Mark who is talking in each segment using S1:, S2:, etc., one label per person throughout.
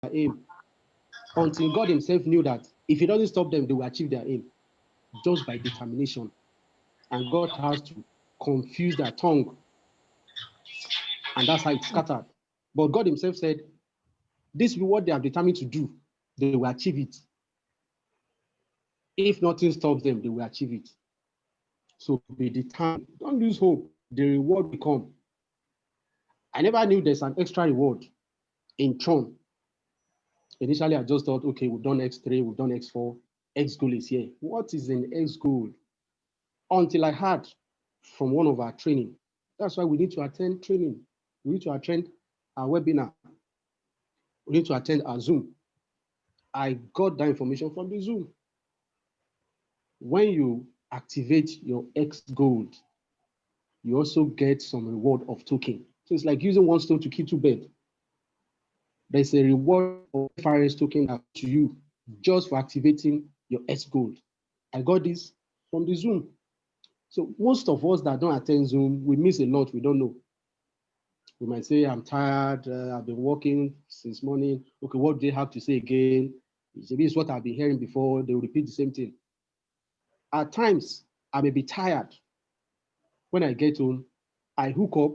S1: their aim until God himself knew that if he doesn't stop them, they will achieve their aim just by determination. And God has to confuse their tongue, and that's how it scattered. But God himself said, this is what they are determined to do. They will achieve it. If nothing stops them, they will achieve it. So be determined. Don't lose hope. The reward will come. I never knew there's an extra reward in Tron. Initially, I just thought, okay, we've done X3, we've done X4, Xgold is here. What is in Xgold? Until I heard from one of our training. That's why we need to attend training. We need to attend our webinar. We need to attend our Zoom. I got that information from the Zoom. When you activate your Xgold, you also get some reward of token. So it's like using one stone to kill two birds. There's a reward of FRS token to you just for activating your Xgold. I got this from the Zoom. So most of us that don't attend Zoom, we miss a lot we don't know. We might say, I'm tired, I've been working since morning. Okay, what do they have to say again? Maybe it's what I've been hearing before. They will repeat the same thing. At times, I may be tired. When I get home, I hook up,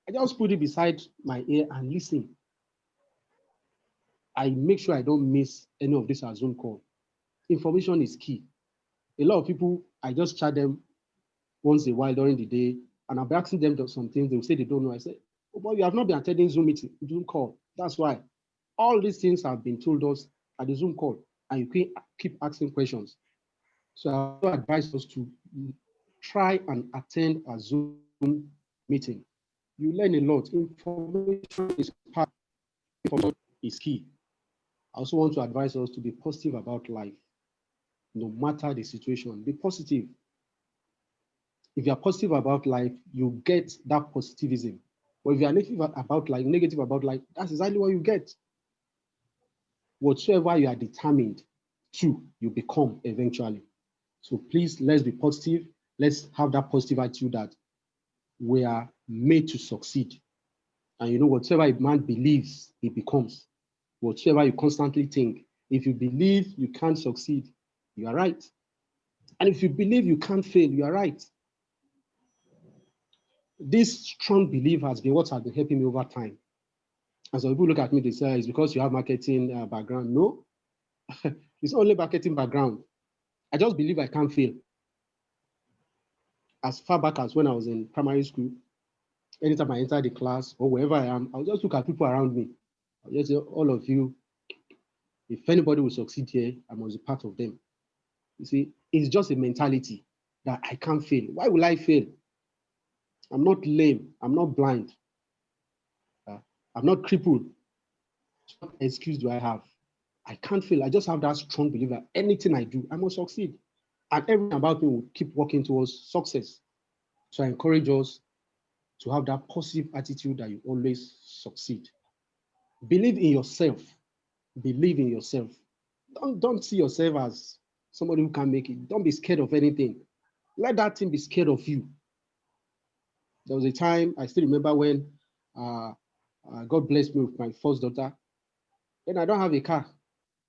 S1: I just put it beside my ear and listen. I make sure I don't miss any of this Zoom call. Information is key. A lot of people, I just chat them once in a while during the day, and I'll be asking them some things. They will say they don't know. I say, oh, but you have not been attending Zoom meeting, Zoom call. That's why. All these things have been told us at the Zoom call, and you keep asking questions. So I also advise us to try and attend a Zoom meeting. You learn a lot. Information is part. Information is key. I also want to advise us to be positive about life, no matter the situation. Be positive. If you are positive about life, you get that positivism. But if you are negative about life, that's exactly what you get. Whatsoever you are determined to, you become eventually. So please, let's be positive. Let's have that positive attitude that we are made to succeed. And you know, whatever a man believes, he becomes. Whatever you constantly think, if you believe you can't succeed, you are right. And if you believe you can't fail, you are right. This strong belief has been what has been helping me over time. And some people look at me, they say, it's because you have marketing background. No, it's only marketing background. I just believe I can't fail. As far back as when I was in primary school, anytime I enter the class or wherever I am, I'll just look at people around me. I'll just say, all of you, if anybody will succeed here, I must be part of them. You see, it's just a mentality that I can't fail. Why will I fail? I'm not lame. I'm not blind. I'm not crippled. What excuse do I have? I can't fail. I just have that strong belief that anything I do, I must succeed. And everything about me will keep working towards success. So I encourage us to have that positive attitude that you always succeed. Believe in yourself. Believe in yourself. Don't see yourself as somebody who can make it. Don't be scared of anything. Let that thing be scared of you. There was a time, I still remember when God blessed me with my first daughter. Then I don't have a car.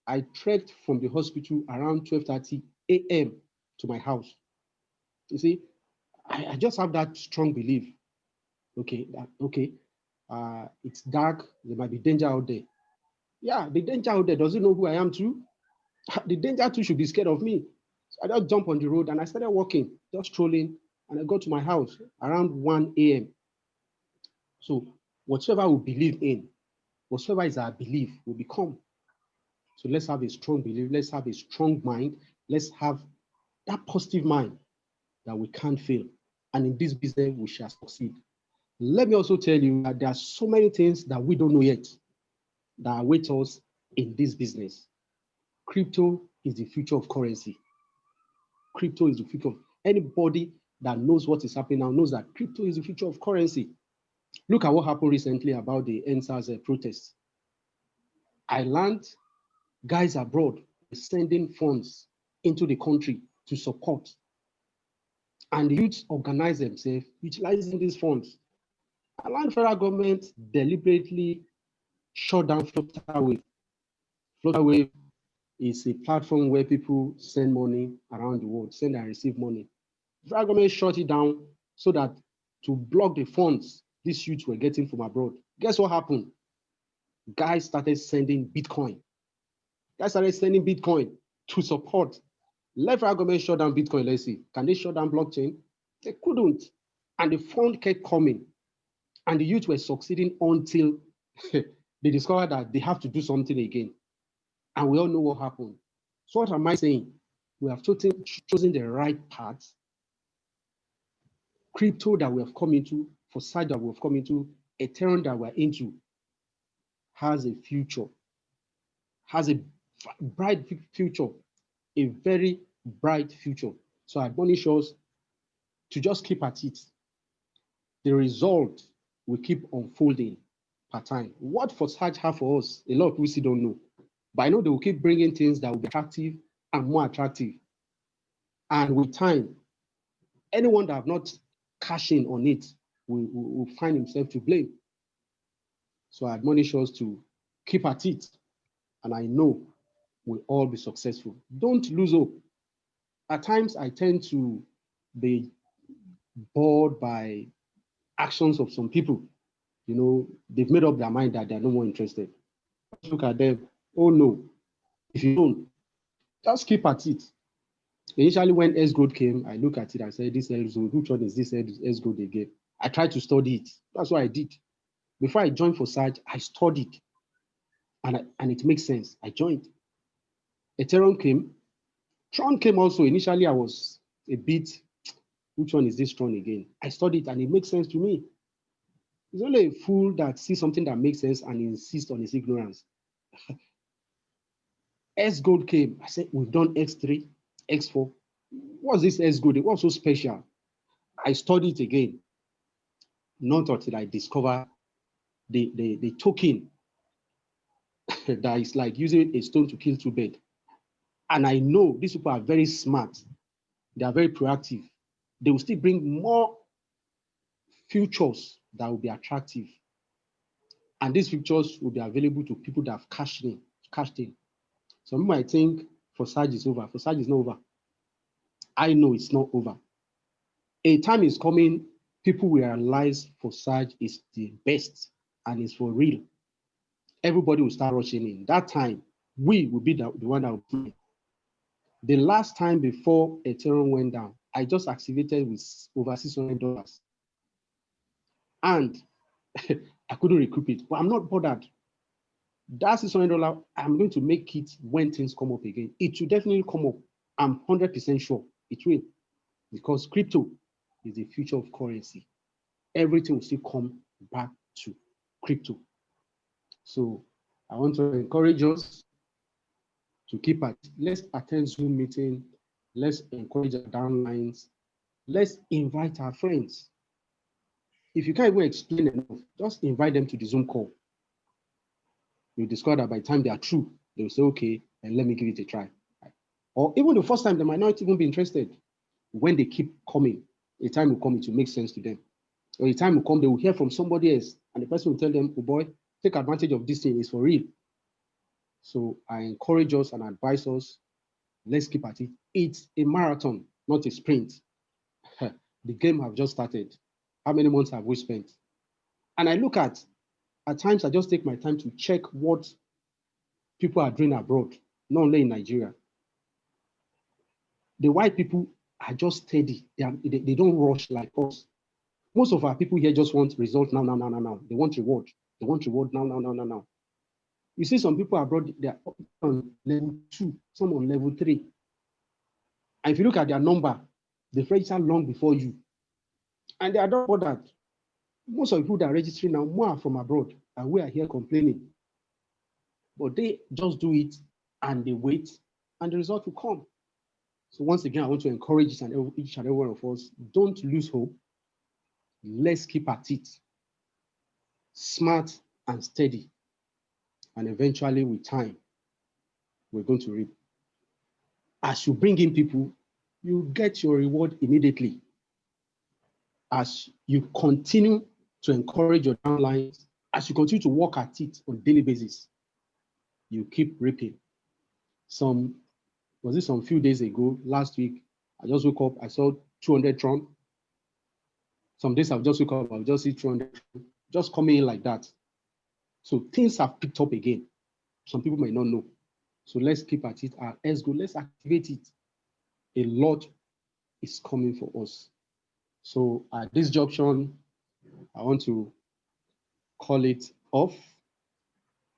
S1: I trekked from the hospital around 12:30 a.m. to my house. You see, I just have that strong belief. Okay, it's dark. There might be danger out there. Yeah, the danger out there doesn't know who I am too. The danger too should be scared of me. So I just jumped on the road and I started walking, just strolling, and I got to my house around 1 a.m. So whatever we believe in, whatever is our belief, will become. So let's have a strong belief. Let's have a strong mind. Let's have that positive mind that we can't fail. And in this business, we shall succeed. Let me also tell you that there are so many things that we don't know yet that await us in this business. Crypto is the future of currency. Crypto is the future of anybody that knows what is happening now knows that crypto is the future of currency. Look at what happened recently about the NSAS protests. I learned guys abroad sending funds into the country to support. And the youths organize themselves utilizing these funds. And the federal government deliberately shut down Flutterwave Flutterwave is a platform where people send money around the world, send and receive money. The federal government shut it down so that to block the funds these youths were getting from abroad. Guess what happened? Guys started sending Bitcoin. To support. Let federal government shut down Bitcoin, let's see. Can they shut down blockchain? They couldn't. And the fund kept coming. And the youth were succeeding until they discovered that they have to do something again. And we all know what happened. So what am I saying? We have chosen the right path. Crypto that we have come into, Forsage that we have come into, Ethereum that we're into, has a future, has a bright future, a very bright future. So I admonish us to just keep at it. The result will keep unfolding per time. What Forsage have for us, a lot of people still don't know. But I know they will keep bringing things that will be attractive and more attractive. And with time, anyone that have not cashed in on it will find himself to blame. So I admonish us to keep at it. And I know we'll all be successful. Don't lose hope. At times, I tend to be bored by actions of some people. You know, they've made up their mind that they're no more interested. Look at them. Oh no. If you don't, just keep at it. Initially, when Xgold came, I look at it and said, this Xgold, which one is this Xgold again? I tried to study it. That's what I did. Before I joined Forsage, I studied. And it makes sense. I joined. Ethereum came. Tron came also. Initially, I was a bit, which one is this Tron again? I studied and it makes sense to me. It's only a fool that sees something that makes sense and insists on his ignorance. Xgold came. I said, we've done X3, X4. What's this Xgold? What's so special? I studied again. Not until I discover the token that is like using a stone to kill two birds. And I know these people are very smart. They are very proactive. They will still bring more futures that will be attractive. And these futures will be available to people that have cashed in. Some people might think Forsage is over. Forsage is not over. I know it's not over. A time is coming, people will realize Forsage is the best and it's for real. Everybody will start rushing in. That time, we will be the one that will play. The last time before Ethereum went down, I just activated with over $600. And I couldn't recoup it, but I'm not bothered. That $600, I'm going to make it when things come up again. It will definitely come up. I'm 100% sure it will, because crypto is the future of currency. Everything will still come back to crypto. So I want to encourage us to keep at. Let's attend Zoom meeting. Let's encourage our downlines. Let's invite our friends. If you can't even explain enough, just invite them to the Zoom call. You'll discover that by the time they are through, they will say, okay, and let me give it a try. Or even the first time, they might not even be interested. When they keep coming, a time will come, it will make sense to them. Or a time will come, they will hear from somebody else, and the person will tell them, oh boy, take advantage of this thing, it's for real. So I encourage us and advise us, let's keep at it. It's a marathon, not a sprint. The game have just started. How many months have we spent? And I look at times I just take my time to check what people are doing abroad, not only in Nigeria. The white people are just steady. They don't rush like us. Most of our people here just want results now. They want reward. They want reward now. You see some people abroad, they're on level 2, some on level 3. And if you look at their number, they've registered long before you. And they are not bothered. Most of the people that are registering now, more are from abroad, and we are here complaining. But they just do it, and they wait, and the result will come. So once again, I want to encourage each and every one of us, don't lose hope. Let's keep at it. Smart and steady. And eventually, with time, we're going to reap. As you bring in people, you get your reward immediately. As you continue to encourage your downlines, as you continue to work at it on a daily basis, you keep reaping. Some few days ago, last week, I just woke up, I saw 200 Tron. Some days I'll just wake up, I'll just see 200 Tron, just coming in like that. So things have picked up again. Some people might not know. So let's keep at it. Xgold, let's activate it. A lot is coming for us. So at this junction, I want to call it off.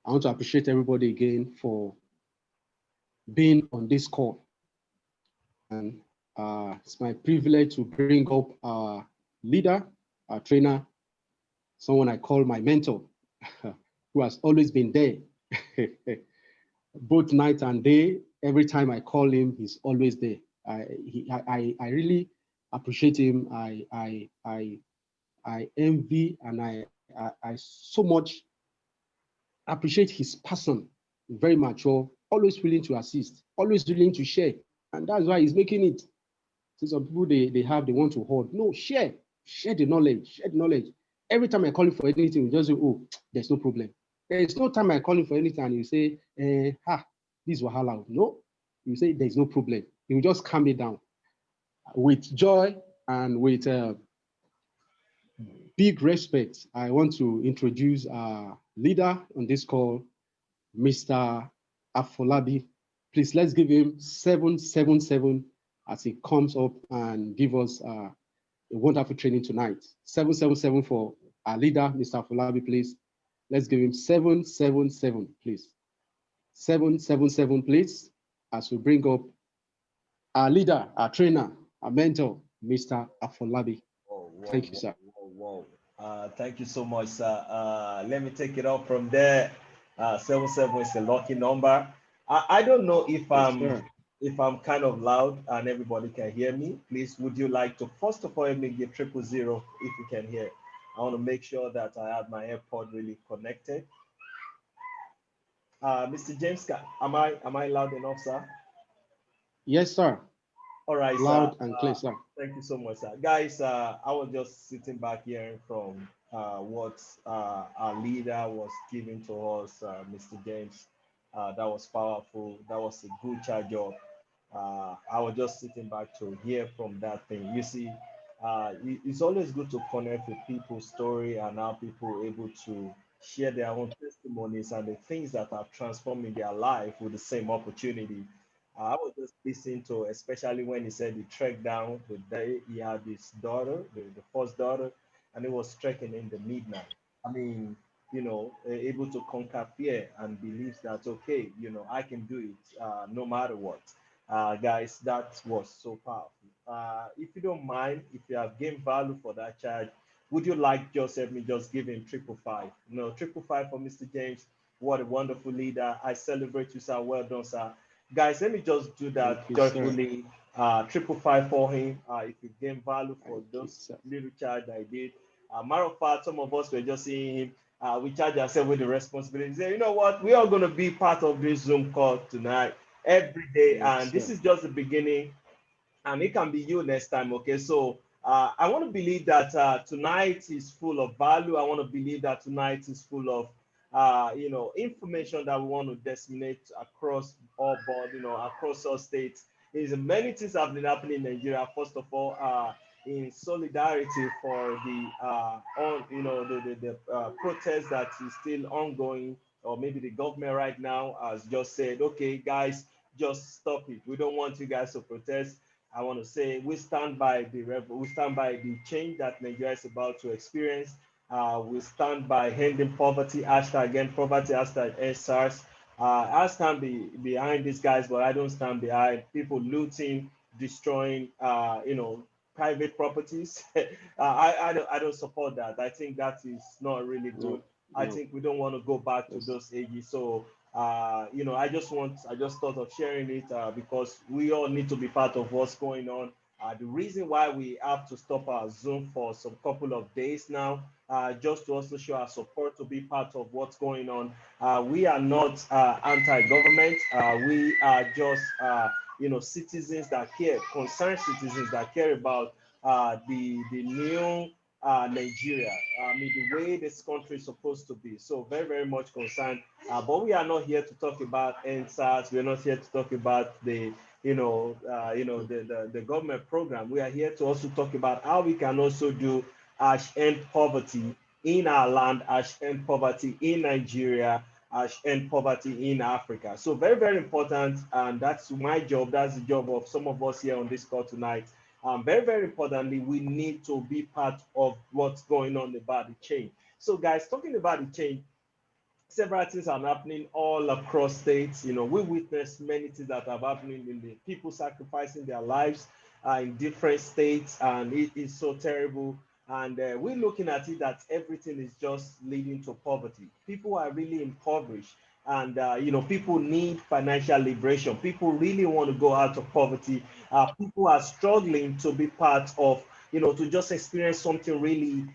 S1: I want to appreciate everybody again for being on this call. And it's my privilege to bring up our leader, our trainer, someone I call my mentor, who has always been there. Both night and day, every time I call him, he's always there. I really appreciate him. I envy and I so much appreciate his person, very mature, always willing to assist, always willing to share. And that's why he's making it. See, some people they want to hoard. No, share the knowledge, share the knowledge. Every time I call him for anything, we just say, oh, there's no problem. There is no time I call him for anything and you say, this wahala. No, you say there's no problem. He will just calm it down with joy and with big respect. I want to introduce our leader on this call, Mr. Afolabi. Please let's give him 777 as he comes up and give us a wonderful training tonight. 777 for our leader, Mr. Afolabi, please. Let's give him 777, please. 777, please, as we bring up our leader, our trainer, our mentor, Mr. Afolabi. Thank you, sir.
S2: Thank you so much, sir. Let me take it up from there. 77 is a lucky number. I don't know if I'm kind of loud and everybody can hear me. Please, would you like to first of all let me get 000 if you can hear? I want to make sure that I have my AirPod really connected. Mr. James, am I loud enough, sir?
S1: Yes, sir.
S2: All right,
S1: loud
S2: sir.
S1: and clear, sir.
S2: Thank you so much, sir. Guys, I was just sitting back hearing from what our leader was giving to us, Mr. James. That was powerful. That was a good charge up. I was just sitting back to hear from that thing. You see, it's always good to connect with people's story and how people are able to share their own testimonies and the things that are transforming their life with the same opportunity. I was just listening to, especially when he said he trekked down the day he had his daughter, the first daughter, and he was trekking in the midnight. I mean, able to conquer fear and believes that, okay, I can do it no matter what. Guys, that was so powerful. If you don't mind, if you have gained value for that charge, would you like just help me just give him 555? No, 555 for Mr. James. What a wonderful leader. I celebrate you, sir. Well done, sir. Guys, let me just do that joyfully. 555 for him. If you gain value for those little charge I did. Matter of fact, some of us were just seeing him. We charge ourselves with the responsibility. Say, you know what? We are going to be part of this Zoom call tonight, every day. And this is just the beginning. And it can be you next time. Okay. So I want to believe that tonight is full of value. I want to believe that tonight is full of information that we want to disseminate across all board, across all states. There's many things have been happening in Nigeria. First of all, in solidarity for the protest that is still ongoing, or maybe the government right now has just said, okay, guys, just stop it. We don't want you guys to protest. I want to say we stand by the change that Nigeria is about to experience. We stand by ending poverty, hashtag end poverty, hashtag SARS. I stand behind these guys, but I don't stand behind people looting, destroying, private properties. I don't support that. I think that is not really good. I think we don't want to go back to those ages. So I just thought of sharing it because we all need to be part of what's going on. The reason why we have to stop our Zoom for some couple of days now, just to also show our support to be part of what's going on. We are not anti-government. We are just, citizens that care, concerned citizens that care about the new Nigeria. I mean, the way this country is supposed to be. So very, very much concerned. But we are not here to talk about NSAS. We're not here to talk about the, the government program. We are here to also talk about how we can also do end poverty in our land, end poverty in Nigeria, end poverty in Africa. So very, very important. And that's my job. That's the job of some of us here on this call tonight. Very, very importantly, we need to be part of what's going on about the change. So, guys, talking about the change, several things are happening all across states. We witnessed many things that are happening in the people sacrificing their lives in different states, and it is so terrible. And we're looking at it that everything is just leading to poverty. People are really impoverished, and people need financial liberation. People really want to go out of poverty. People are struggling to be part of, to just experience something really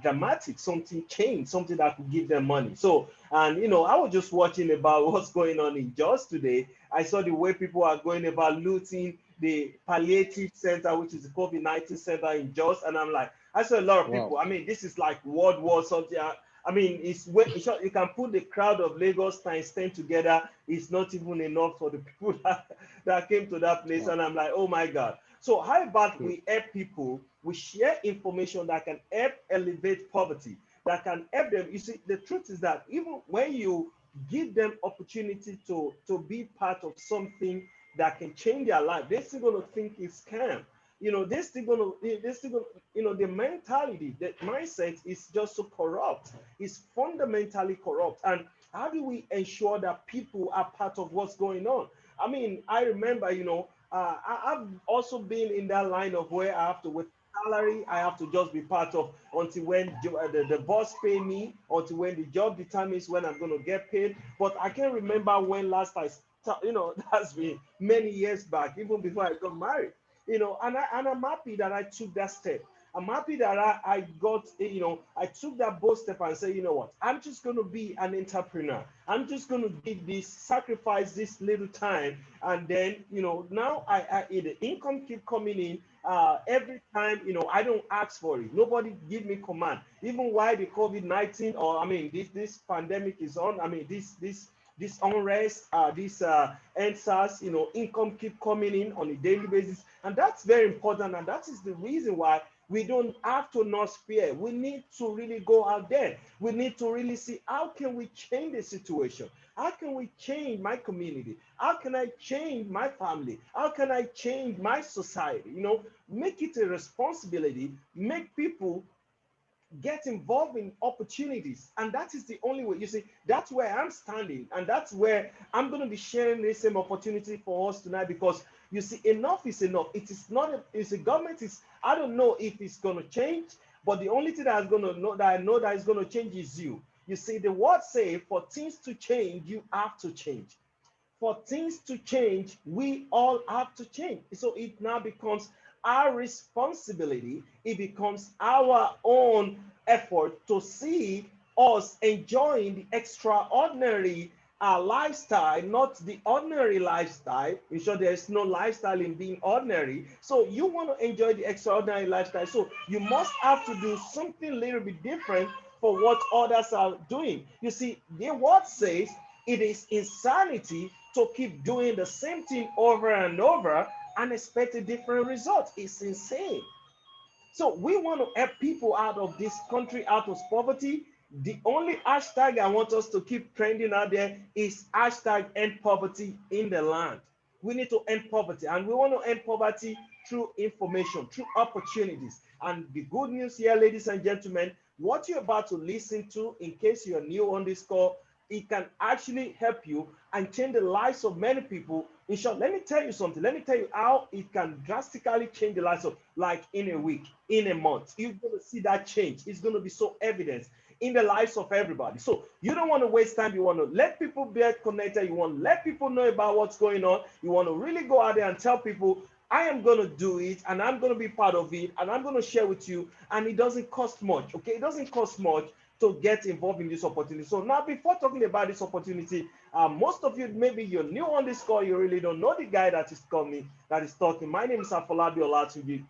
S2: dramatic, something change, something that could give them money. So, and I was just watching about what's going on in Jos today. I saw the way people are going about looting the palliative center, which is the COVID-19 center in Jos, and I'm like, I saw a lot of people. I mean, this is like World War something. I mean, you can put the crowd of Lagos times 10 together. It's not even enough for the people that came to that place. And I'm like, oh my God. So how about we help people, we share information that can help elevate poverty, that can help them. You see, the truth is that even when you give them opportunity to be part of something that can change their life, they're still going to think it's scam. They're still going to, the mentality, the mindset is just so corrupt. It's fundamentally corrupt. And how do we ensure that people are part of what's going on? I mean, I remember, I've also been in that line of where I have to, with salary, I have to just be part of until when the boss pay me, until when the job determines when I'm going to get paid. But I can't remember when last that's been many years back, even before I got married. And I'm happy that I took that step. I'm happy that I got, I took that bold step and say, you know what, I'm just going to be an entrepreneur. I'm just going to give this, sacrifice this little time. And then, now the income keep coming in every time, I don't ask for it. Nobody give me command. Even while the COVID-19, or I mean, this pandemic is on, I mean, this unrest, this NSAS, income keep coming in on a daily basis. And that's very important. And that is the reason why we don't have to not fear. We need to really go out there. We need to really see how can we change the situation? How can we change my community? How can I change my family? How can I change my society? Make it a responsibility, make people get involved in opportunities, and that is the only way. You see, that's where I'm standing, and that's where I'm going to be sharing the same opportunity for us tonight, because you see, enough is enough. It is not it's a government is, I don't know if it's going to change, but the only thing that is going to know, that I know that is going to change, is you. You see, the word say, for things to change, you have to change. For things to change, we all have to change. So it now becomes our responsibility. It becomes our own effort to see us enjoying the extraordinary lifestyle, not the ordinary lifestyle. In short, there is no lifestyle in being ordinary. So you want to enjoy the extraordinary lifestyle. So you must have to do something a little bit different for what others are doing. You see, the word says it is insanity to keep doing the same thing over and over and expect a different result. It's insane. So we want to help people out of this country, out of poverty. The only hashtag I want us to keep trending out there is hashtag end poverty in the land. We need to end poverty, and we want to end poverty through information, through opportunities. And the good news here, ladies and gentlemen, what you're about to listen to, in case you're new on this call, it can actually help you and change the lives of many people. In short, let me tell you something. Let me tell you how it can drastically change the lives of, like, in a week, in a month. You're going to see that change. It's going to be so evident in the lives of everybody. So you don't want to waste time. You want to let people be connected. You want to let people know about what's going on. You want to really go out there and tell people, I am going to do it, and I'm going to be part of it, and I'm going to share with you. And it doesn't cost much, okay? It doesn't cost much to get involved in this opportunity. So now, before talking about this opportunity, most of you, maybe you're new on this call, you really don't know the guy that is coming, that is talking. My name is Afolabi Olatunji.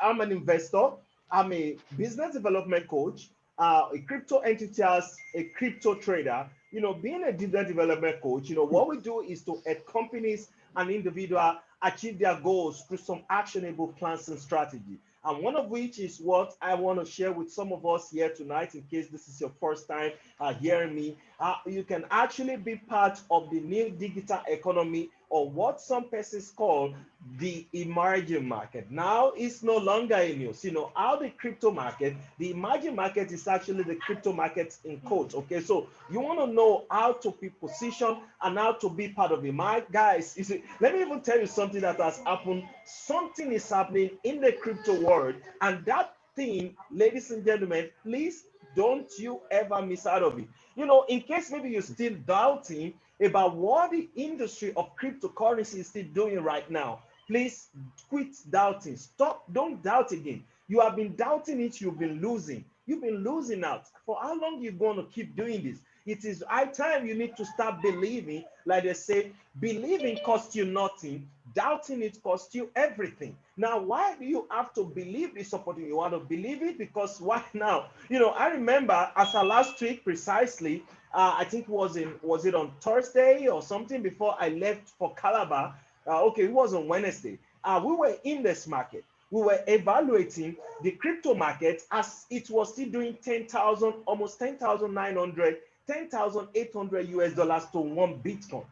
S2: I'm an investor. I'm a business development coach, a crypto enthusiast, a crypto trader. Being a business development coach, what we do is to help companies and individuals achieve their goals through some actionable plans and strategy. And one of which is what I want to share with some of us here tonight, in case this is your first time hearing me. You can actually be part of the new digital economy, or what some persons call the emerging market. Now it's no longer in news. How the crypto market, the emerging market is actually the crypto market in quotes. Okay, so you want to know how to be positioned and how to be part of it. My guys, let me even tell you something that has happened. Something is happening in the crypto world, and that thing, ladies and gentlemen, please don't you ever miss out of it. In case maybe you're still doubting about what the industry of cryptocurrency is still doing right now, please quit doubting. Stop, don't doubt again. You have been doubting it, you've been losing. You've been losing out. For how long are you going to keep doing this? It is high time you need to start believing. Like they say, believing costs you nothing, doubting it costs you everything. Now, why do you have to believe this opportunity? You want to believe it because why now? I remember as of last week precisely, I think was it on Thursday or something before I left for Calabar. Okay, it was on Wednesday. We were in this market. We were evaluating the crypto market as it was still doing 10,000, almost 10,900, 10,800 US dollars to one Bitcoin.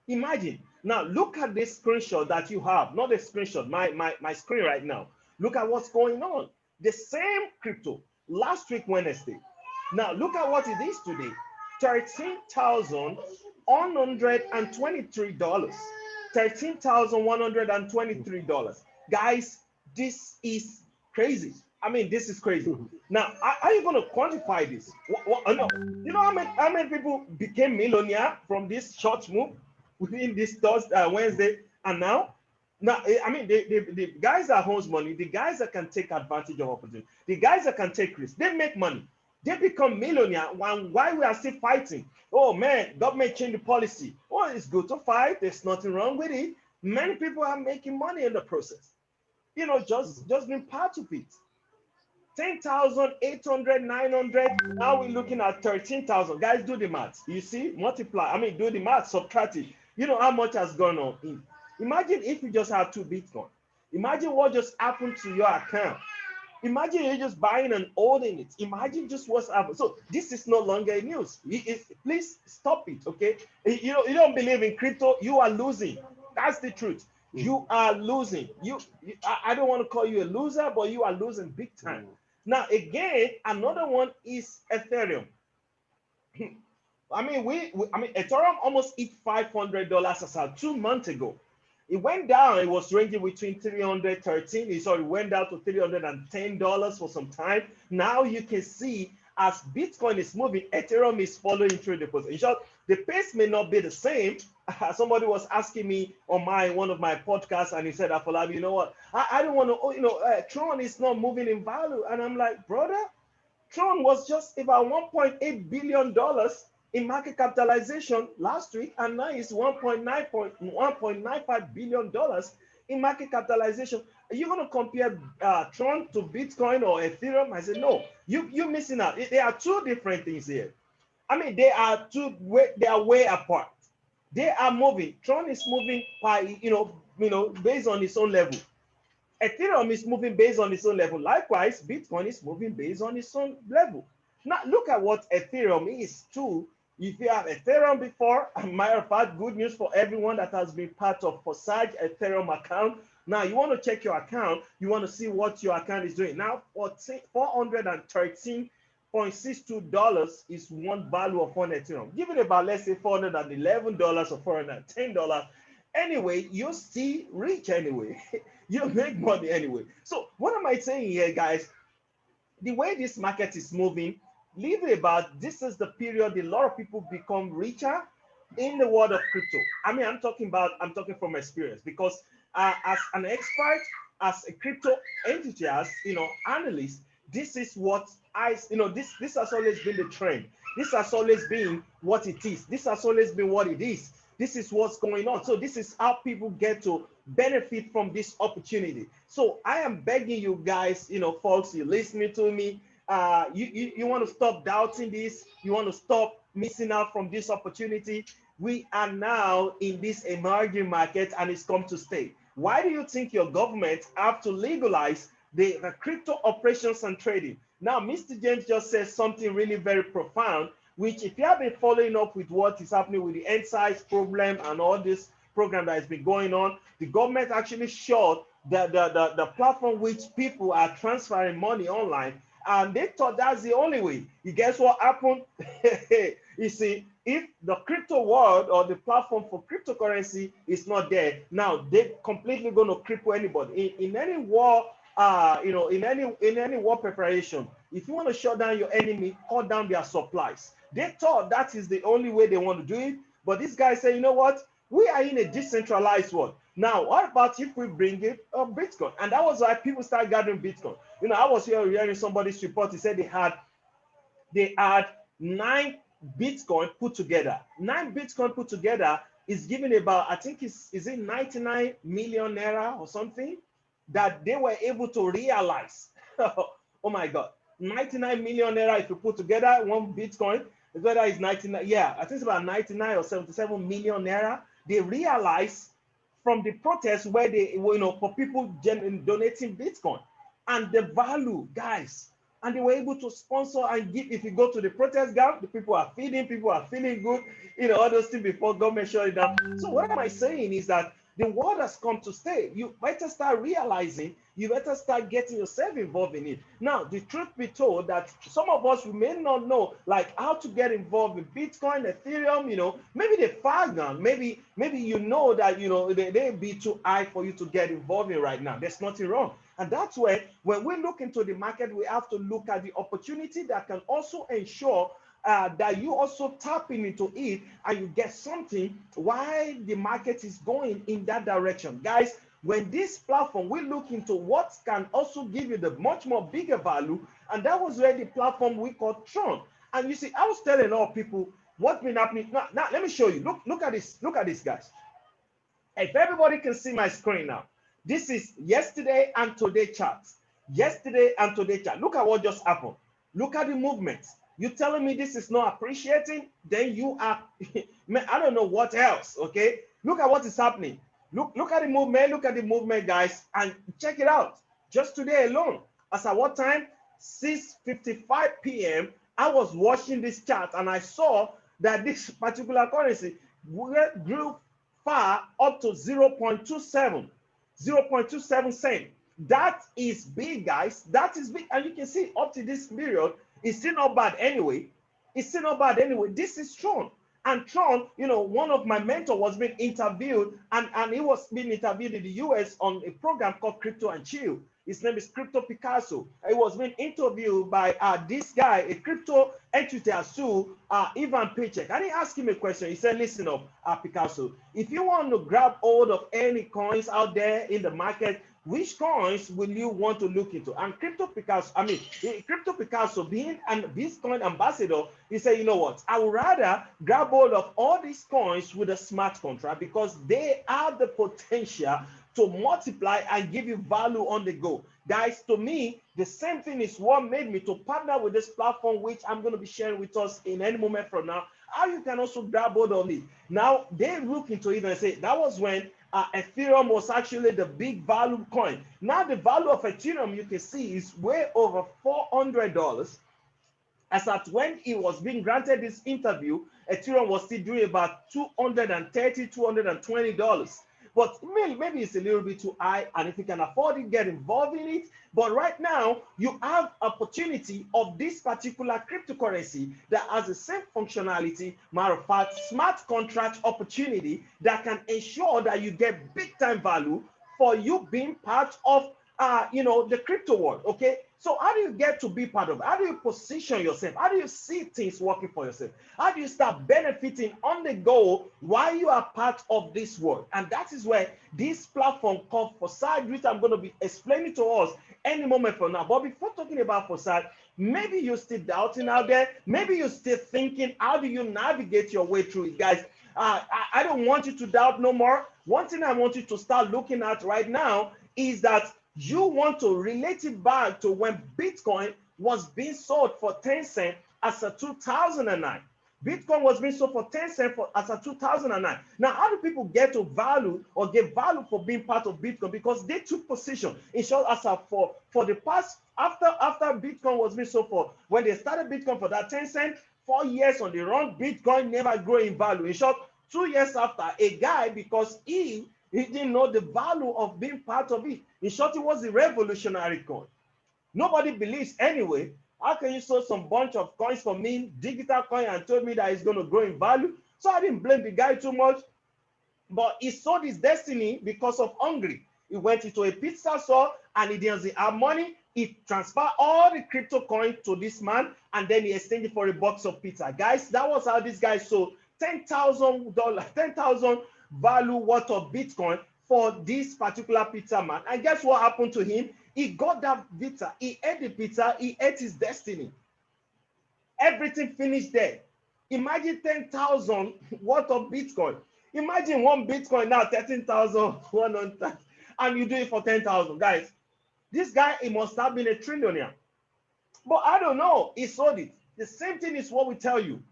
S2: Imagine. Now look at this screenshot that you have, not the screenshot, my screen right now. Look at what's going on. The same crypto last week, Wednesday. Now look at what it is today. $13,123. $13,123. Guys, this is crazy. I mean, this is crazy. Now, are you going to quantify this? No. How many people became millionaire from this short move within this Thursday, Wednesday, and now? Now, I mean, the guys that owns money, the guys that can take advantage of opportunity, the guys that can take risks, they make money. They become millionaire. Why we are still fighting? Oh man, government change the policy. Oh, it's good to fight. There's nothing wrong with it. Many people are making money in the process. Just being part of it. 10,800, 900. Now we're looking at 13,000. Guys, do the math. You see, multiply. I mean, do the math, subtract it. You know how much has gone on in. Imagine if you just have 2 Bitcoin. Imagine what just happened to your account. Imagine you're just buying and holding it. Imagine just what's happened. So this is no longer news. Please stop it, okay? You don't believe in crypto, you are losing. That's the truth. You are losing. I don't want to call you a loser, but you are losing big time. Now, again, another one is Ethereum. I mean, Ethereum almost hit $500 as of 2 months ago. It went down. It was ranging between $313. It went down to $310 for some time. Now you can see as Bitcoin is moving, Ethereum is following through the position. In short, the pace may not be the same. Somebody was asking me on one of my podcasts, and he said, "Afolabi, you know what? I don't want to. Tron is not moving in value." And I'm like, brother, Tron was just about $1.8 billion in market capitalization last week, and now it's $1.95 billion in market capitalization. Are you going to compare Tron to Bitcoin or Ethereum? I said, no, you're missing out. There are two different things here. I mean, they are way apart. They are moving. Tron is moving by, based on its own level. Ethereum is moving based on its own level. Likewise, Bitcoin is moving based on its own level. Now, look at what Ethereum is too. If you have Ethereum before, matter of fact, good news for everyone that has been part of Forsage Ethereum account. Now, you want to check your account. You want to see what your account is doing. Now, $413.62 is one value of one Ethereum. Give it about, let's say, $411 or $410. Anyway, you're still rich anyway. You make money anyway. So what am I saying here, guys? The way this market is moving, leave it about, this is the period a lot of people become richer in the world of crypto. I mean, I'm talking from experience, because as an expert, as a crypto enthusiast, analyst, this is what this has always been the trend. This has always been what it is. This has always been what it is. This is what's going on. So this is how people get to benefit from this opportunity. So I am begging you guys, folks, you're listening to me. You want to stop doubting this. You want to stop missing out from this opportunity. We are now in this emerging market, and it's come to stay. Why do you think your government have to legalize the crypto operations and trading? Now, Mr. James just said something really very profound, which if you have been following up with what is happening with the end size problem and all this program that has been going on, the government actually shut the platform which people are transferring money online, and they thought that's the only way. You guess what happened? You see, if the crypto world or the platform for cryptocurrency is not there, now they're completely going to cripple anybody. In any war, in any war preparation, if you want to shut down your enemy, cut down their supplies. They thought that is the only way they want to do it. But this guy said, you know what? We are in a decentralized world. Now, what about if we bring it Bitcoin? And that was why people started gathering Bitcoin. I was hearing somebody's report. He said they had 9 Bitcoin put together. 9 Bitcoin put together is giving about, I think is it 99 million naira or something that they were able to realize. Oh my God, 99 million naira if you put together one Bitcoin, whether it's 99, yeah, I think it's about 99 or 77 million naira. They realize from the protest where they, for people donating Bitcoin and the value, guys. And they were able to sponsor and give. If you go to the protest ground, the people are feeding, people are feeling good, all those things before government shut it down. So what am I saying is that the world has come to stay. You better start realizing, you better start getting yourself involved in it. Now, the truth be told that some of us, we may not know like how to get involved in Bitcoin, Ethereum, maybe they're far gone. Maybe that, they be too high for you to get involved in right now. There's nothing wrong. And that's where when we look into the market, we have to look at the opportunity that can also ensure that you also tapping into it and you get something while the market is going in that direction. Guys, when this platform, we look into what can also give you the much more bigger value, and that was where the platform we call Tron. And you see, I was telling all people what's been happening. Now let me show you. Look at this. Look at this, guys. If everybody can see my screen now, this is yesterday and today charts. Yesterday and today chart. Look at what just happened. Look at the movement. You telling me this is not appreciating? Then you are, man, I don't know what else. Okay, look at what is happening. Look at the movement. Look at the movement, guys, and check it out. Just today alone, as at what time? 6:55 p.m. I was watching this chart and I saw that this particular currency grew far up to 0.27 cents. That is big, guys. That is big, and you can see up to this period, it's still not bad anyway. It's still not bad anyway. This is Tron. And Tron, one of my mentors was being interviewed, and he was being interviewed in the US on a program called Crypto and Chill. His name is Crypto Picasso. He was being interviewed by this guy, a crypto enthusiast, Ivan Paycheck. And he asked him a question. He said, listen up, Picasso, if you want to grab hold of any coins out there in the market, which coins will you want to look into? And Crypto Picasso being a Bitcoin ambassador, he said, you know what? I would rather grab hold of all these coins with a smart contract because they have the potential to multiply and give you value on the go. Guys, to me, the same thing is what made me to partner with this platform, which I'm going to be sharing with us in any moment from now, how you can also grab hold of it. Now, they look into it and say that was when Ethereum was actually the big value coin. Now, the value of Ethereum, you can see, is way over $400. As at when he was being granted this interview, Ethereum was still doing about $230, $220. But maybe it's a little bit too high, and if you can afford it, get involved in it. But right now, you have opportunity of this particular cryptocurrency that has the same functionality, matter of fact, smart contract opportunity that can ensure that you get big time value for you being part of the crypto world. Okay, so how do you get to be part of it? How do you position yourself? How do you see things working for yourself? How do you start benefiting on the go while you are part of this world? And that is where this platform called Forsage, which I'm going to be explaining to us any moment from now. But before talking about Forsage, maybe you're still doubting out there. Maybe you're still thinking, how do you navigate your way through it, guys? I don't want you to doubt no more. One thing I want you to start looking at right now is that you want to relate it back to when Bitcoin was being sold for 10 cents as a 2009. Bitcoin was being sold for 10 cents as a 2009. Now, how do people get to value or get value for being part of Bitcoin? Because they took position. In short, as a for the past, after Bitcoin was being sold for, when they started Bitcoin for that 10 cents, 4 years on the run, Bitcoin never grew in value. In short, 2 years after, a guy, because he didn't know the value of being part of it. In short, it was a revolutionary coin. Nobody believes anyway. How can you sell some bunch of coins for me, digital coin, and told me that it's going to grow in value? So I didn't blame the guy too much. But he sold his destiny because of hungry. He went into a pizza store and he didn't have money. He transferred all the crypto coin to this man, and then he exchanged it for a box of pizza. Guys, that was how this guy sold $10,000, 10,000 value worth of Bitcoin for this particular pizza man. And guess what happened to him? He got that pizza. He ate the pizza. He ate his destiny. Everything finished there. Imagine 10,000 worth of Bitcoin. Imagine one Bitcoin now, 13,100, and you do it for 10,000. Guys, this guy, he must have been a trillionaire. But I don't know. He sold it. The same thing is what we tell you.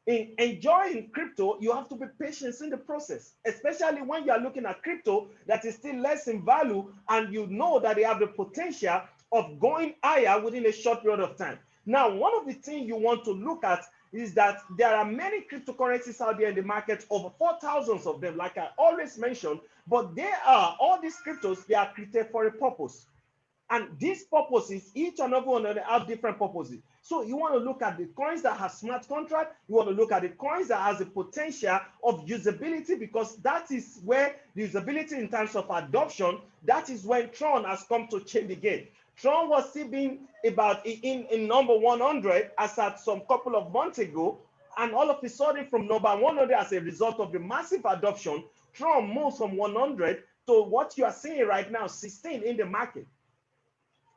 S2: In enjoying crypto, you have to be patient in the process, especially when you are looking at crypto that is still less in value and you know that they have the potential of going higher within a short period of time. Now, one of the things you want to look at is that there are many cryptocurrencies out there in the market, over 4,000 of them, like I always mention, but they are, all these cryptos, they are created for a purpose. And these purposes, each and every one of them have different purposes. So you want to look at the coins that have smart contract. You want to look at the coins that has the potential of usability, because that is where the usability in terms of adoption, that is when Tron has come to change the game. Tron was still being about in number 100 as at some couple of months ago. And all of a sudden from number 100 as a result of the massive adoption, Tron moves from 100 to what you are seeing right now, 16 in the market.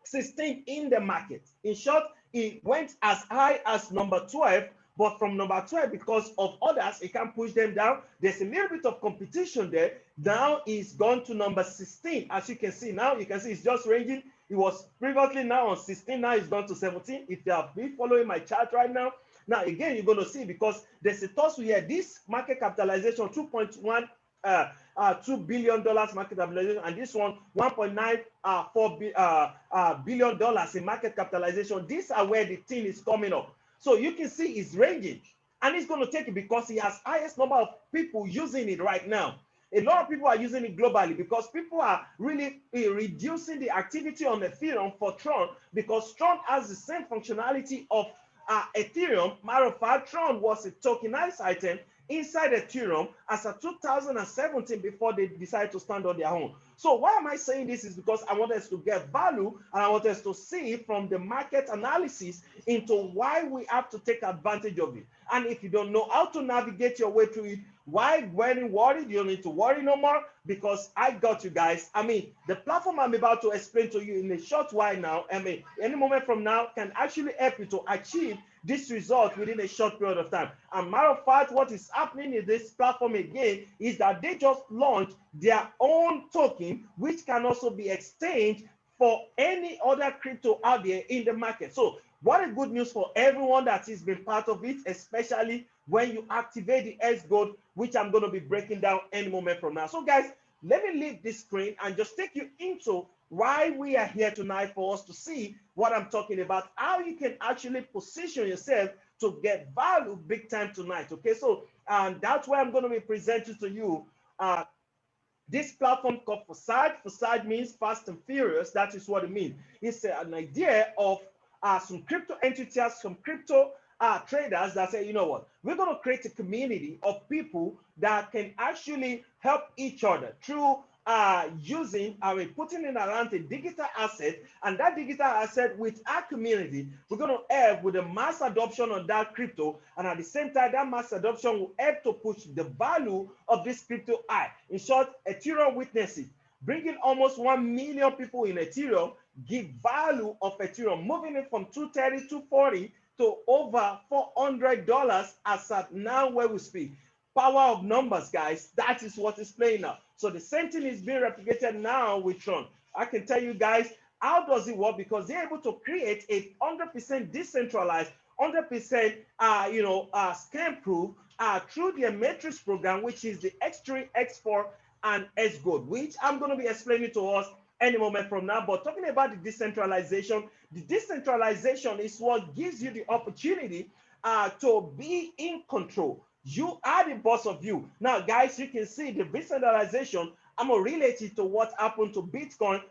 S2: 16 in the market. In short, it went as high as number 12, but from number 12, because of others, it can push them down. There's a little bit of competition there. Now it's gone to number 16. As you can see now, you can see it's just ranging. It was previously now on 16, now it's gone to 17. If you have been following my chart right now, now again, you're going to see, because there's a tussle here. This market capitalization, 2.1 $2 billion market capitalization, and this one $1.94 billion in market capitalization. These are where the thing is coming up. So you can see it's ranging, and it's going to take it because he has highest number of people using it right now. A lot of people are using it globally because people are really reducing the activity on Ethereum for Tron, because Tron has the same functionality of Ethereum. Matter of fact, Tron was a tokenized item inside Ethereum as of 2017 before they decided to stand on their own. So why am I saying this is because I want us to get value, and I want us to see from the market analysis into why we have to take advantage of it. And if you don't know how to navigate your way through it, why getting worried? You don't need to worry no more, because I got you guys. I mean, the platform I'm about to explain to you in a short while now, I mean, any moment from now, can actually help you to achieve this result within a short period of time. And matter of fact, what is happening in this platform again is that they just launched their own token, which can also be exchanged for any other crypto out there in the market. So what a good news for everyone that has been part of it, especially when you activate the Xgold, which I'm going to be breaking down any moment from now. So guys, let me leave this screen and just take you into why we are here tonight, for us to see what I'm talking about, how you can actually position yourself to get value big time tonight. Okay, so that's why I'm going to be presenting to you this platform called Forsage. Forsage means fast and furious. That is what it means. It's an idea of some crypto entities, some crypto traders that say, you know what, we're going to create a community of people that can actually help each other through putting in around a digital asset, and that digital asset with our community, we're going to help with the mass adoption of that crypto, and at the same time, that mass adoption will help to push the value of this crypto high. In short, Ethereum witnesses, bringing almost 1 million people in Ethereum, give value of Ethereum, moving it from 230, 240 to over $400 as at now where we speak. Power of numbers, guys. That is what is playing now. So the same thing is being replicated now with Tron. I can tell you guys, how does it work? Because they're able to create a 100% decentralized, 100% scam proof through their matrix program, which is the X3, X4, and Xgold, which I'm going to be explaining to us any moment from now. But talking about the decentralization is what gives you the opportunity to be in control. You are the boss of you. Now, guys, you can see the decentralization. I'm going to relate it to what happened to Bitcoin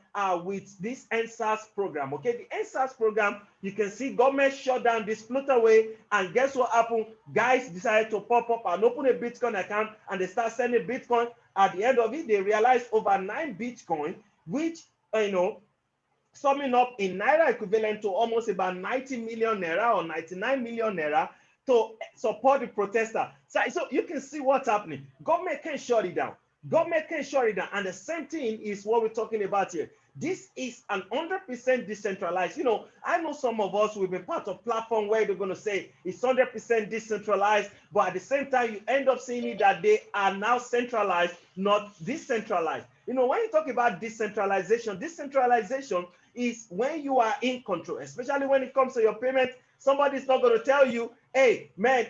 S2: with this NSAS program. Okay, the NSAS program, you can see government shut down this flutterway, and guess what happened? Guys decided to pop up and open a Bitcoin account, and they start sending Bitcoin. At the end of it, they realized over 9 Bitcoin, which, summing up in Naira equivalent to almost about 90 million Naira or 99 million Naira to support the protester. So you can see what's happening. Government can shut it down. Government can shut it down. And the same thing is what we're talking about here. This is an 100% decentralized. I know some of us will be part of platform where they're going to say it's 100% decentralized, but at the same time, you end up seeing it that they are now centralized, not decentralized. When you talk about decentralization is when you are in control, especially when it comes to your payment. Somebody's not going to tell you, hey, man,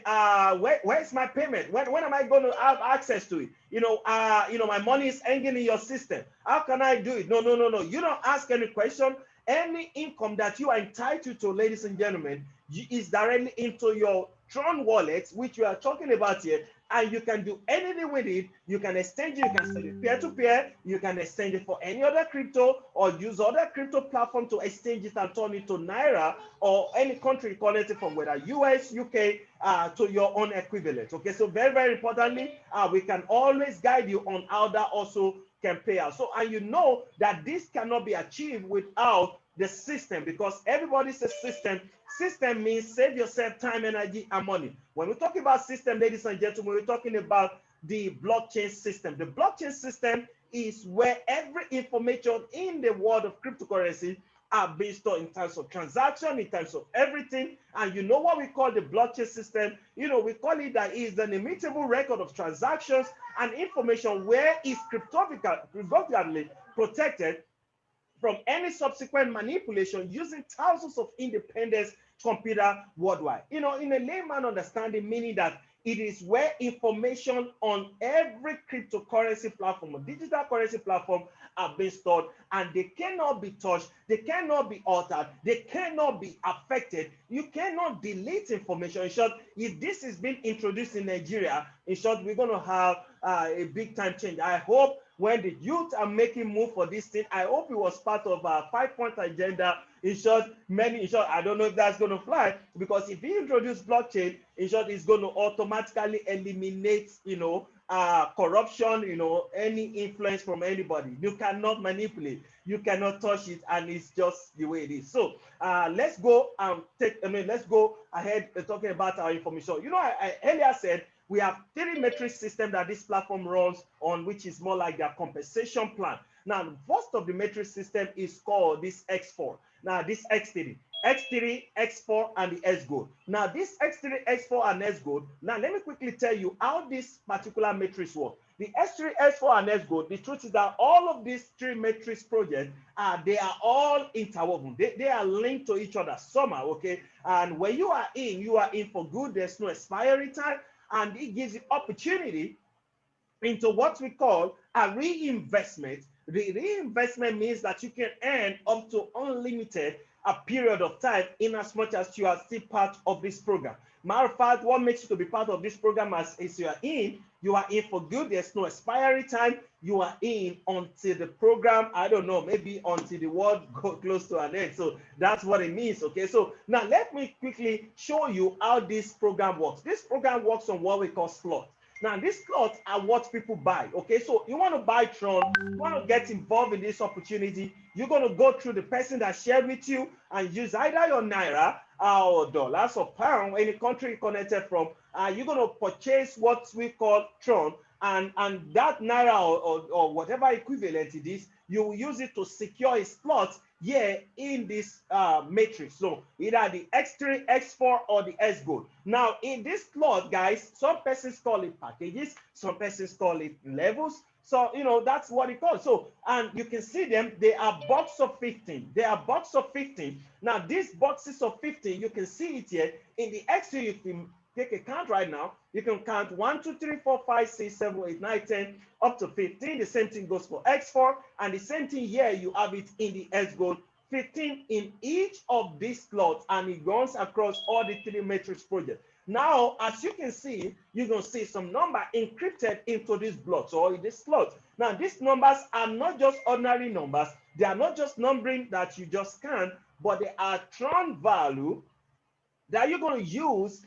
S2: where's my payment? When am I going to have access to it? My money is hanging in your system. How can I do it? No. You don't ask any question. Any income that you are entitled to, ladies and gentlemen, is directly into your Tron wallet, which we are talking about here, and you can do anything with it. You can exchange it, you can sell it peer-to-peer, you can exchange it for any other crypto, or use other crypto platform to exchange it and turn it to Naira, or any country connected from whether US, UK, to your own equivalent. Okay, so very, very importantly, we can always guide you on how that also can pay out. So, and you know that this cannot be achieved without the system, because everybody's a system. System means save yourself time, energy, and money. When we talk about system, ladies and gentlemen, we're talking about the blockchain system. The blockchain system is where every information in the world of cryptocurrency are being stored in terms of transaction, in terms of everything. And you know what we call the blockchain system? We call it that is an immutable record of transactions and information where it's cryptographically protected from any subsequent manipulation using thousands of independent computers worldwide. In a layman understanding, meaning that it is where information on every cryptocurrency platform, or digital currency platform, are being stored, and they cannot be touched, they cannot be altered, they cannot be affected. You cannot delete information. In short, if this is being introduced in Nigeria, in short, we're going to have a big time change. I hope when the youth are making move for this thing, I hope it was part of a 5-point agenda. In short, I don't know if that's going to fly, because if you introduce blockchain, in short, it's going to automatically eliminate, corruption, any influence from anybody. You cannot manipulate, you cannot touch it, and it's just the way it is. So let's go let's go ahead talking about our information. I earlier said we have 3 metric systems that this platform runs on, which is more like their compensation plan. Now, the first of the metric system is called this X4. Now, this X3, X4, and the Xgold. Now, this X3, X4, and Xgold. Now, let me quickly tell you how this particular matrix works. The X3, X4, and Xgold, the truth is that all of these 3 matrix projects, they are all interwoven. They are linked to each other somehow, okay? And when you are in for good. There's no expiry time. And it gives you opportunity into what we call a reinvestment. The reinvestment means that you can earn up to unlimited a period of time in as much as you are still part of this program. Matter of fact, what makes you to be part of this program is you are in for good. There's no expiry time. You are in until the program, I don't know, maybe until the world goes close to an end. So that's what it means, okay? So now let me quickly show you how this program works. This program works on what we call slots. Now, these slots are what people buy, okay? So you want to buy Tron, you want to get involved in this opportunity, you're going to go through the person that shared with you and use either your Naira or dollars or pound, any country connected from, you're going to purchase what we call Tron, and that Naira or whatever equivalent it is, you will use it to secure a slot here in this matrix. So either the X3, X4, or the Xgold. Now in this slot, guys, some persons call it packages, some persons call it levels. So that's what it calls. So, and you can see them, they are box of 15. They are box of 15. Now these boxes of 15, you can see it here in the X3. You can take a count right now. You can count 1, 2, 3, 4, 5, 6, 7, 8, 9, 10, up to 15. The same thing goes for X4, and the same thing here, you have it in the Xgold, 15 in each of these slots, and it goes across all the 3 matrix projects. Now, as you can see, you're going to see some number encrypted into these blocks or in this slot. Now, these numbers are not just ordinary numbers. They are not just numbering that you just scan, but they are Tron value that you're going to use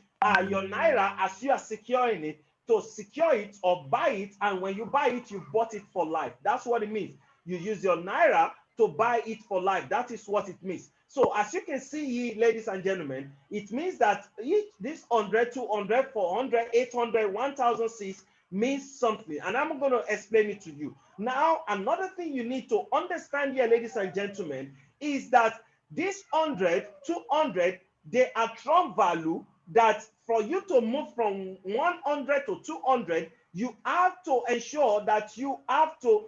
S2: your Naira as you are securing it to secure it or buy it. And when you buy it, you bought it for life. That's what it means. You use your Naira to buy it for life. That is what it means. So as you can see here, ladies and gentlemen, it means that each this 100, 200, 400, 800, 1006 means something. And I'm going to explain it to you. Now, another thing you need to understand here, ladies and gentlemen, is that this 100, 200, they are Tron value that for you to move from 100 to 200, you have to ensure that you have to,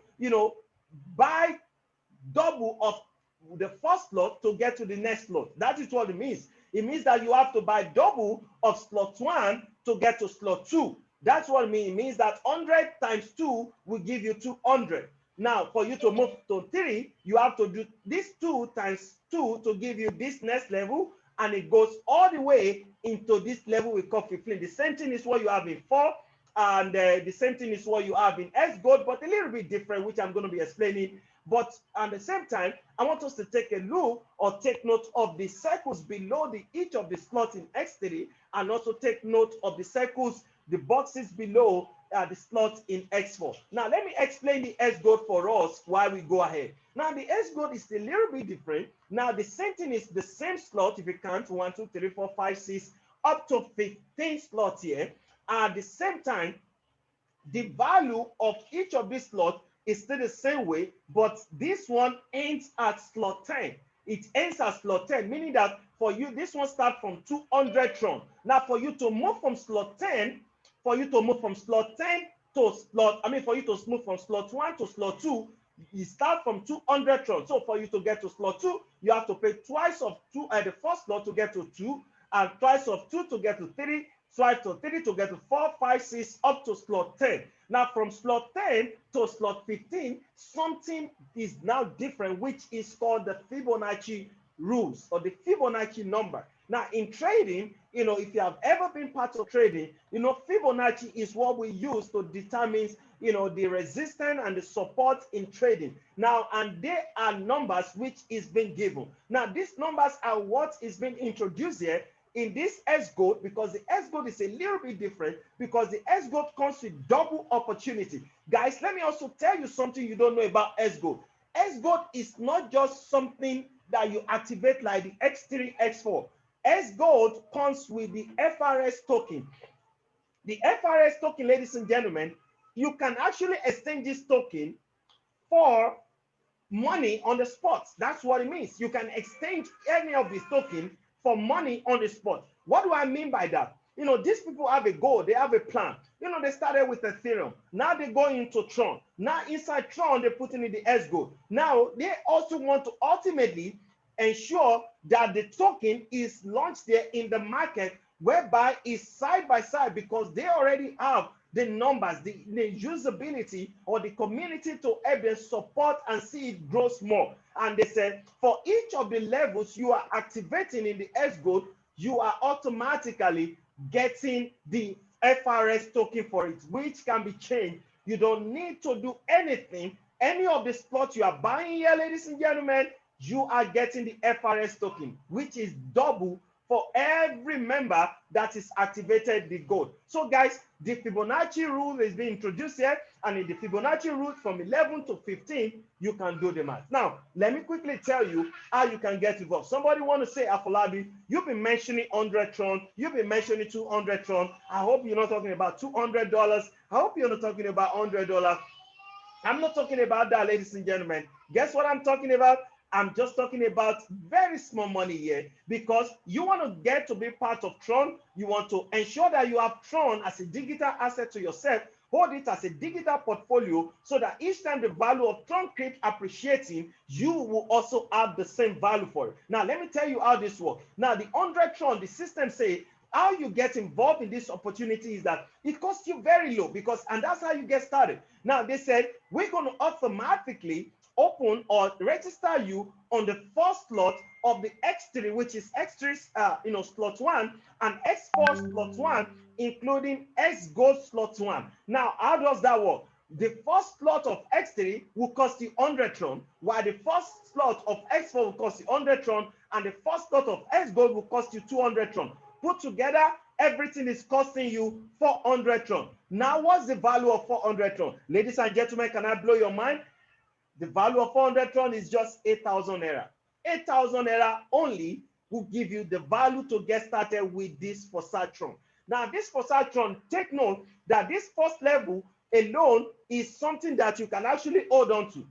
S2: buy double of the first slot to get to the next slot. That is what it means. It means that you have to buy double of slot 1 to get to slot 2. That's what it means. It means that 100 times 2 will give you 200. Now, for you to move to 3, you have to do this 2 times 2 to give you this next level, and it goes all the way into this level we call 15. The same thing is what you have in 4, and the same thing is what you have in Xgold, but a little bit different, which I'm going to be explaining. But at the same time, I want us to take a look or take note of the circles below each of the slots in X3, and also take note of the circles, the boxes below the slots in X4. Now, let me explain the Xgold for us while we go ahead. Now, the Xgold is a little bit different. Now, the same thing is the same slot. If you count 1, 2, 3, 4, 5, 6, up to 15 slots here. At the same time, the value of each of these slots is still the same way, but this one ends at slot 10. It ends at slot 10, meaning that for you, this one starts from 200 Tron. Now, for you to move from slot 10, for you to move from slot 10 to slot, for you to move from slot 1 to slot 2, you start from 200 Tron. So for you to get to slot 2, you have to pay twice of 2 at the first slot to get to 2, and twice of 2 to get to 3, twice to 3 to get to 4, 5, 6, up to slot 10. Now, from slot 10 to slot 15, something is now different, which is called the Fibonacci rules or the Fibonacci number. Now, in trading, if you have ever been part of trading, Fibonacci is what we use to determine, the resistance and the support in trading. Now, and they are numbers which is being given. Now, these numbers are what is being introduced here in this Xgold, because the Xgold is a little bit different, because the Xgold comes with double opportunity. Guys, let me also tell you something you don't know about Xgold. Xgold is not just something that you activate like the X3, X4. Xgold comes with the FRS token. The FRS token, ladies and gentlemen, you can actually exchange this token for money on the spot. That's what it means. You can exchange any of these tokens for money on the spot. What do I mean by that? These people have a goal, they have a plan. They started with Ethereum. Now they go into Tron. Now inside Tron, they're putting in the Xgold. Now they also want to ultimately ensure that the token is launched there in the market, whereby it's side by side, because they already have the numbers, the usability or the community to help them support and see it grows more. And they said for each of the levels you are activating in the Xgold, you are automatically getting the FRS token for it, which can be changed. You don't need to do anything. Any of the slots you are buying here, ladies and gentlemen, you are getting the FRS token, which is double for every member that is activated the gold. So guys, the Fibonacci rule is being introduced here, and in the Fibonacci rule from 11 to 15, you can do the math. Now, let me quickly tell you how you can get involved. Somebody want to say, Afolabi, you've been mentioning 100 Tron, you've been mentioning 200 Tron. I hope you're not talking about $200. I hope you're not talking about $100. I'm not talking about that, ladies and gentlemen. Guess what I'm talking about? I'm just talking about very small money here, because you want to get to be part of Tron. You want to ensure that you have Tron as a digital asset to yourself. Hold it as a digital portfolio so that each time the value of Tron keeps appreciating, you will also have the same value for it. Now, let me tell you how this works. Now, the 100 Tron, the system say, how you get involved in this opportunity is that it costs you very low, because, and that's how you get started. Now, they said, we're going to automatically open or register you on the first slot of the X3, which is X3 slot 1, and X4 slot 1, including Xgold slot 1. Now, how does that work? The first slot of X3 will cost you 100 Tron, while the first slot of X4 will cost you 100 Tron, and the first slot of Xgold will cost you 200 Tron. Put together, everything is costing you 400 Tron. Now, what's the value of 400 Tron? Ladies and gentlemen, can I blow your mind? The value of 400 Tron is just 8,000 naira. 8,000 naira only will give you the value to get started with this Forsage Tron. Now, this Forsage Tron, take note that this first level alone is something that you can actually hold on to.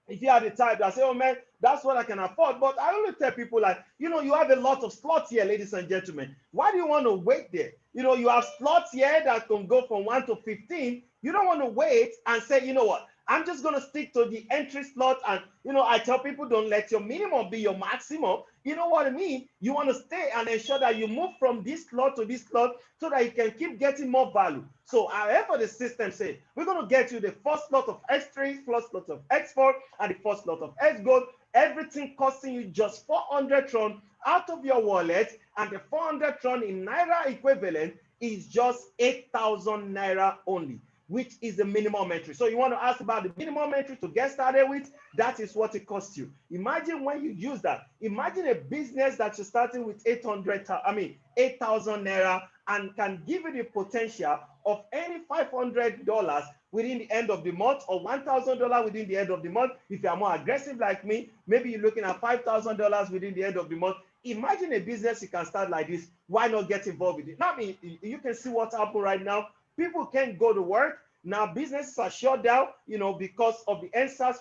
S2: If you are the type that say, oh man, that's what I can afford. But I only tell people, like, you have a lot of slots here, ladies and gentlemen. Why do you want to wait there? You have slots here that can go from 1 to 15. You don't want to wait and say, you know what, I'm just going to stick to the entry slot. And, I tell people, don't let your minimum be your maximum. You know what I mean? You want to stay and ensure that you move from this slot to this slot so that you can keep getting more value. So however the system says, we're going to get you the first slot of X3, first slot of X4, and the first slot of Xgold. Everything costing you just 400 Tron out of your wallet, and the 400 Tron in Naira equivalent is just 8,000 Naira only, which is the minimum entry. So you want to ask about the minimum entry to get started with, that is what it costs you. Imagine when you use that. Imagine a business that you're starting with 8,000 Naira and can give you the potential of any $500 within the end of the month, or $1,000 within the end of the month. If you are more aggressive like me, maybe you're looking at $5,000 within the end of the month. Imagine a business you can start like this. Why not get involved with it? Now, you can see what's happening right now. People can't go to work. Now, businesses are shut down, because of the NSAS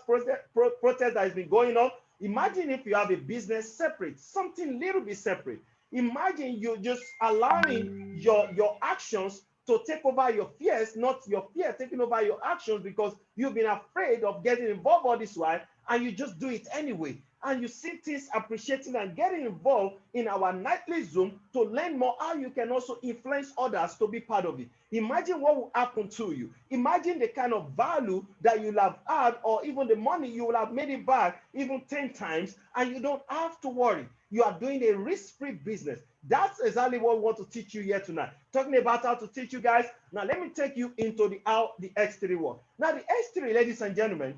S2: protest that has been going on. Imagine if you have a business separate, something little bit separate. Imagine you just allowing your actions to take over your fears, not your fear taking over your actions, because you've been afraid of getting involved all this while, and you just do it anyway. And you see things appreciating and getting involved in our nightly Zoom to learn more how you can also influence others to be part of it. Imagine what will happen to you. Imagine the kind of value that you'll have had, or even the money you will have made it back even 10 times, and you don't have to worry. You are doing a risk-free business. That's exactly what we want to teach you here tonight. Talking about how to teach you guys. Now, let me take you into how the X3 works. Now, the X3, ladies and gentlemen,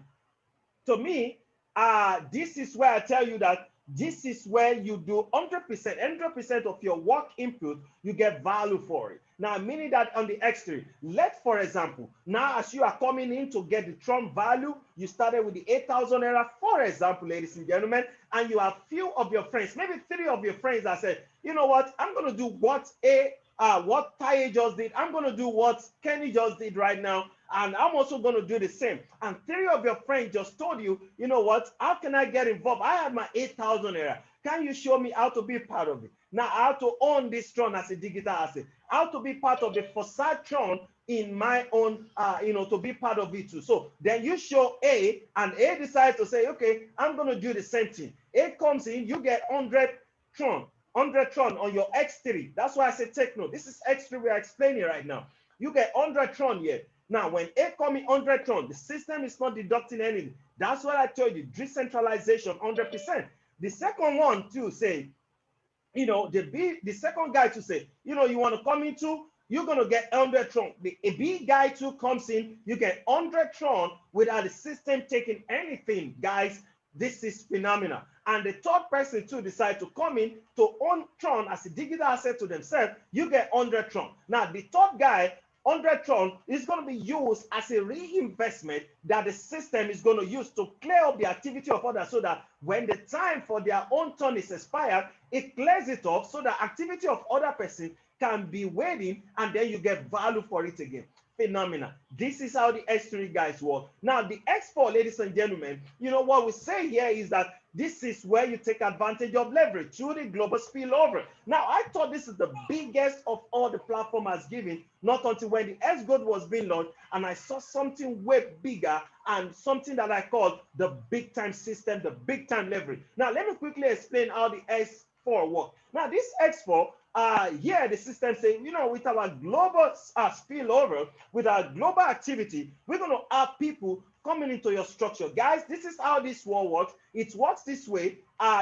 S2: to me, this is where I tell you that this is where you do 100% of your work input, you get value for it. Now, meaning that on the X3, let's, for example, now as you are coming in to get the Tron value, you started with the 8,000 naira, for example, ladies and gentlemen, and you have few of your friends, maybe 3 of your friends that said, you know what, I'm going to do what Taye just did. I'm going to do what Kenny just did right now. And I'm also going to do the same. And 3 of your friends just told you, you know what, how can I get involved? I have my 8,000 naira. Can you show me how to be part of it? Now, how to own this Tron as a digital asset? How to be part of the Forsage Tron in my own, to be part of it too. So then you show A, and A decides to say, okay, I'm going to do the same thing. A comes in, you get 100 Tron on your X3. That's why I say take note. This is X3 we are explaining right now. You get 100 Tron here. Now, when A comes in 100 Tron, the system is not deducting anything. That's what I told you, decentralization 100%. The second one too say, the second guy to say, you want to come into, you're going to get 100 Tron. A B guy too comes in, you get 100 Tron without the system taking anything, guys. This is phenomenal. And the third person to decide to come in to own Tron as a digital asset to themselves, you get 100 Tron. Now, the third guy, 100 Tron, is going to be used as a reinvestment that the system is going to use to clear up the activity of others, so that when the time for their own turn is expired, it clears it up so that activity of other person can be waiting, and then you get value for it again. phenomenal. This is how the X3 guys work. Now, the X4, ladies and gentlemen, you know what we say here is that this is where you take advantage of leverage through the global spillover. Now, I thought this is the biggest of all the platform has given, not until when the Xgold was being launched, and I saw something way bigger and something that I call the big time system, the big time leverage. Now, let me quickly explain how the X4 works. Now, this X4, here the system saying, you know, with our global spillover, with our global activity, we're going to have people coming into your structure. Guys, this is how this war works. It works this way.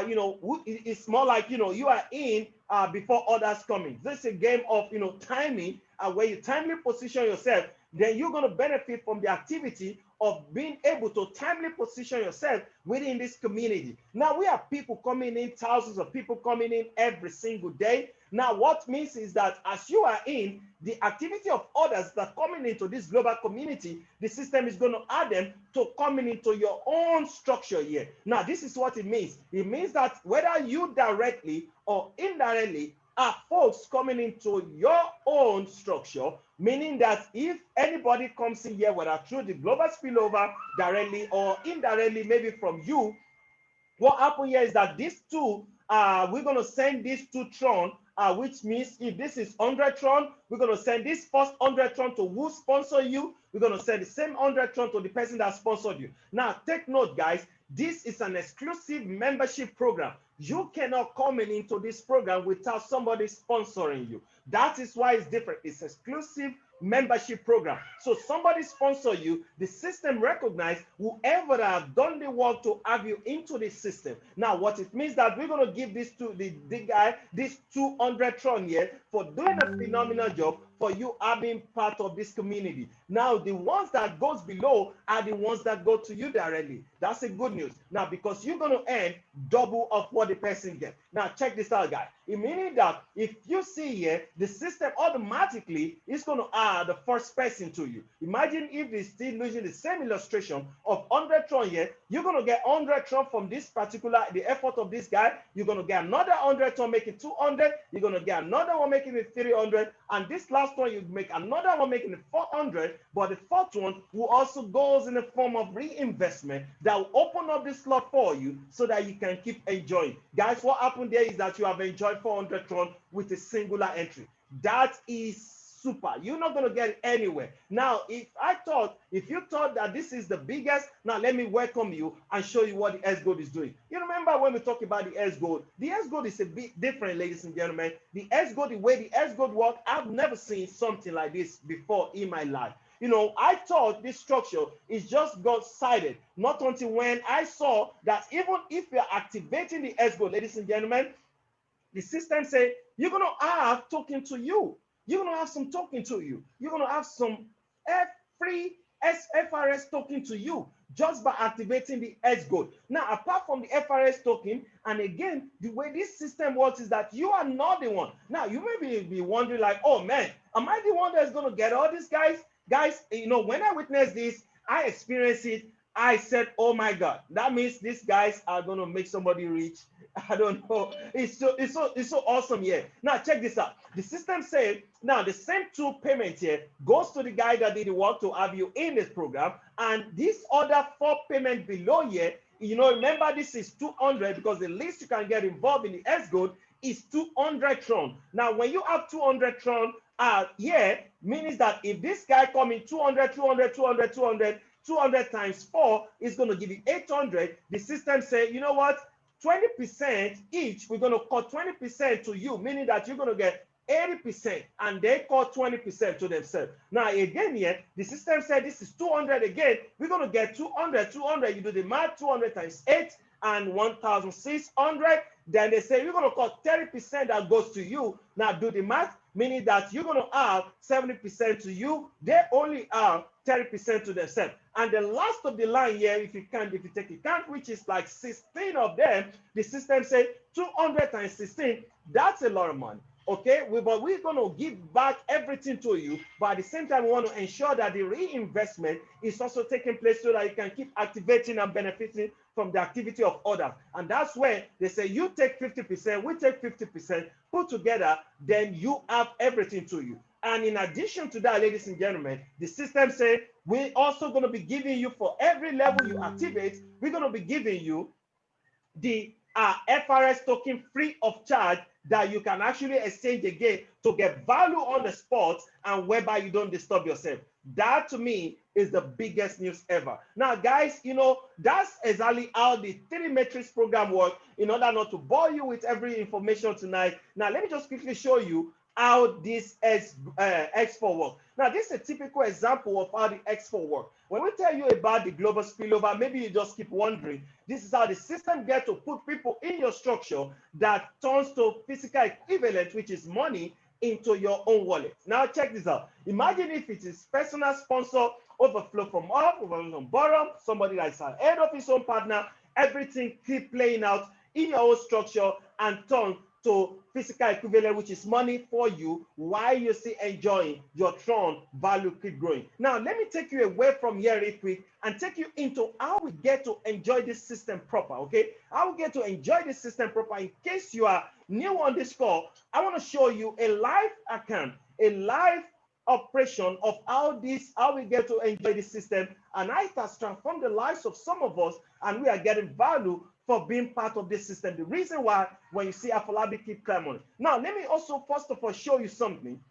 S2: You know, it's more like, you know, you are in before others coming. This is a game of, you know, timing, where you timely position yourself, then you're going to benefit from the activity of being able to timely position yourself within this community. Now, we have people coming in, thousands of people coming in every single day. Now, what means is that as you are in, the activity of others that are coming into this global community, the system is going to add them to coming into your own structure here. Now, this is what it means. It means that whether you directly or indirectly are folks coming into your own structure, meaning that if anybody comes in here, whether through the global spillover directly or indirectly, maybe from you, what happened here is that these two, we're going to send these two Tron, which means if this is 100 Tron, we're going to send this first 100 Tron to who sponsor you. We're going to send the same 100 Tron to the person that sponsored you. Now, take note, guys, this is an exclusive membership program. You cannot come into this program without somebody sponsoring you. That is why it's different. It's exclusive membership program. So somebody sponsor you, the system recognize whoever have done the work to have you into the system. Now, what it means that we're going to give this to the guy, this 200 Tron here for doing a phenomenal job for you having part of this community. Now, the ones that goes below are the ones that go to you directly. That's a good news. Now, because you're going to earn double of what the person gets. Now, check this out, guys. It meaning that if you see here, the system automatically is going to add the first person to you. Imagine if it's still using the same illustration of 100 Tron here, you're going to get 100 Tron from this particular, the effort of this guy. You're going to get another 100 Tron making 200. You're going to get another one making it 300. And this last one, you make another one making it 400. But the fourth one will also goes in the form of reinvestment that will open up this slot for you so that you can keep enjoying. Guys, what happened there is that you have enjoyed 400 Tron with a singular entry. That is super. You're not going to get it anywhere. Now, if you thought that this is the biggest, now let me welcome you and show you what the Xgold is doing. You remember when we talk about the Xgold? The Xgold is a bit different, ladies and gentlemen. The Xgold, the way the Xgold works, I've never seen something like this before in my life. You know, I thought this structure is just God-sided, not until when I saw that even if you're activating the Xgold, ladies and gentlemen, the system say you're going to have talking to you. You're going to have some talking to you. You're going to have some free FRS talking to you just by activating the Xgold. Now, apart from the FRS token, and again, the way this system works is that you are not the one. Now, you may be wondering like, oh man, am I the one that's going to get all these guys? Guys, you know, when I witnessed this, I experienced it. I said, oh my God, that means these guys are going to make somebody rich. I don't know. It's so awesome here. Now, check this out. The system said, now the same two payment here goes to the guy that did the work to have you in this program. And this other 4 payment below here, you know, remember this is 200 because the least you can get involved in the Xgold is 200 Tron. Now, when you have 200 Tron, here means that if this guy come in 200 times 4 is going to give you 800. The system say, you know what, 20% each, we're going to cut 20% to you, meaning that you're going to get 80%, and they cut 20% to themselves. Now again here, the system said this is 200 again, we're going to get 200, you do the math, 200 times 8 and 1,600. Then they say you're going to cut 30% that goes to you. Now do the math, meaning that you're going to have 70% to you. They only have 30% to themselves. And the last of the line here, if you take a count, which is like 16 of them, the system say 200 times 16, that's a lot of money. Okay, but we're going to give back everything to you, but at the same time, we want to ensure that the reinvestment is also taking place so that you can keep activating and benefiting from the activity of others. And that's where they say you take 50%, we take 50%, put together, then you have everything to you. And in addition to that, ladies and gentlemen, the system says we're also going to be giving you, for every level you activate, we're going to be giving you the FRS token free of charge that you can actually exchange again to get value on the spot and whereby you don't disturb yourself. That to me is the biggest news ever. Now, guys, you know, that's exactly how the 3 matrix program works. In order not to bore you with every information tonight, now let me just quickly show you how this X4 works. Now, this is a typical example of how the X4 works. When we tell you about the global spillover, maybe you just keep wondering. This is how the system gets to put people in your structure that turns to physical equivalent, which is money, into your own wallet. Now, check this out. Imagine if it is personal sponsor, overflow from up, overflow from bottom, somebody that's ahead of his own partner, everything keep playing out in your own structure and turn to physical equivalent, which is money for you, while you're still enjoying your Tron value keep growing. Now, let me take you away from here real quick and take you into how we get to enjoy this system proper, okay? How we get to enjoy this system proper. In case you are new on this call, I want to show you a live account, a live operation of how we get to enjoy this system, and how it has transformed the lives of some of us, and we are getting value for being part of this system. The reason why, when you see Afolabi keep climbing. Now, let me also first of all show you something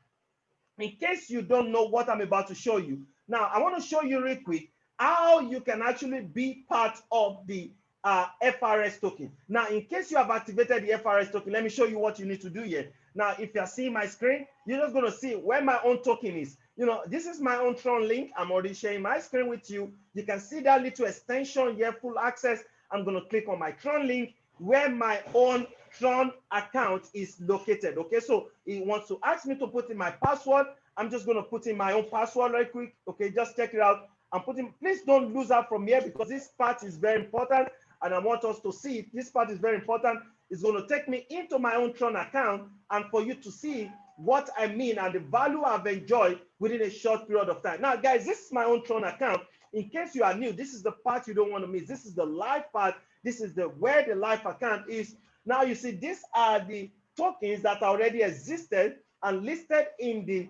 S2: in case you don't know what I'm about to show you. Now, I want to show you real quick how you can actually be part of the FRS token. Now, in case you have activated the FRS token, let me show you what you need to do here. Now, if you're seeing my screen, you're just going to see where my own token is. You know, this is my own Tron link. I'm already sharing my screen with you. You can see that little extension here, full access. I'm going to click on my Tron link where my own Tron account is located. Okay, so it wants to ask me to put in my password. I'm just going to put in my own password right quick. Okay, just check it out. I'm putting, please don't lose out from here because this part is very important and I want us to see it. This part is very important. It's going to take me into my own Tron account and for you to see what I mean and the value I've enjoyed within a short period of time. Now, guys, this is my own Tron account. In case you are new, this is the part you don't want to miss. This is the live part. This is the where the live account is. Now you see, these are the tokens that already existed and listed in the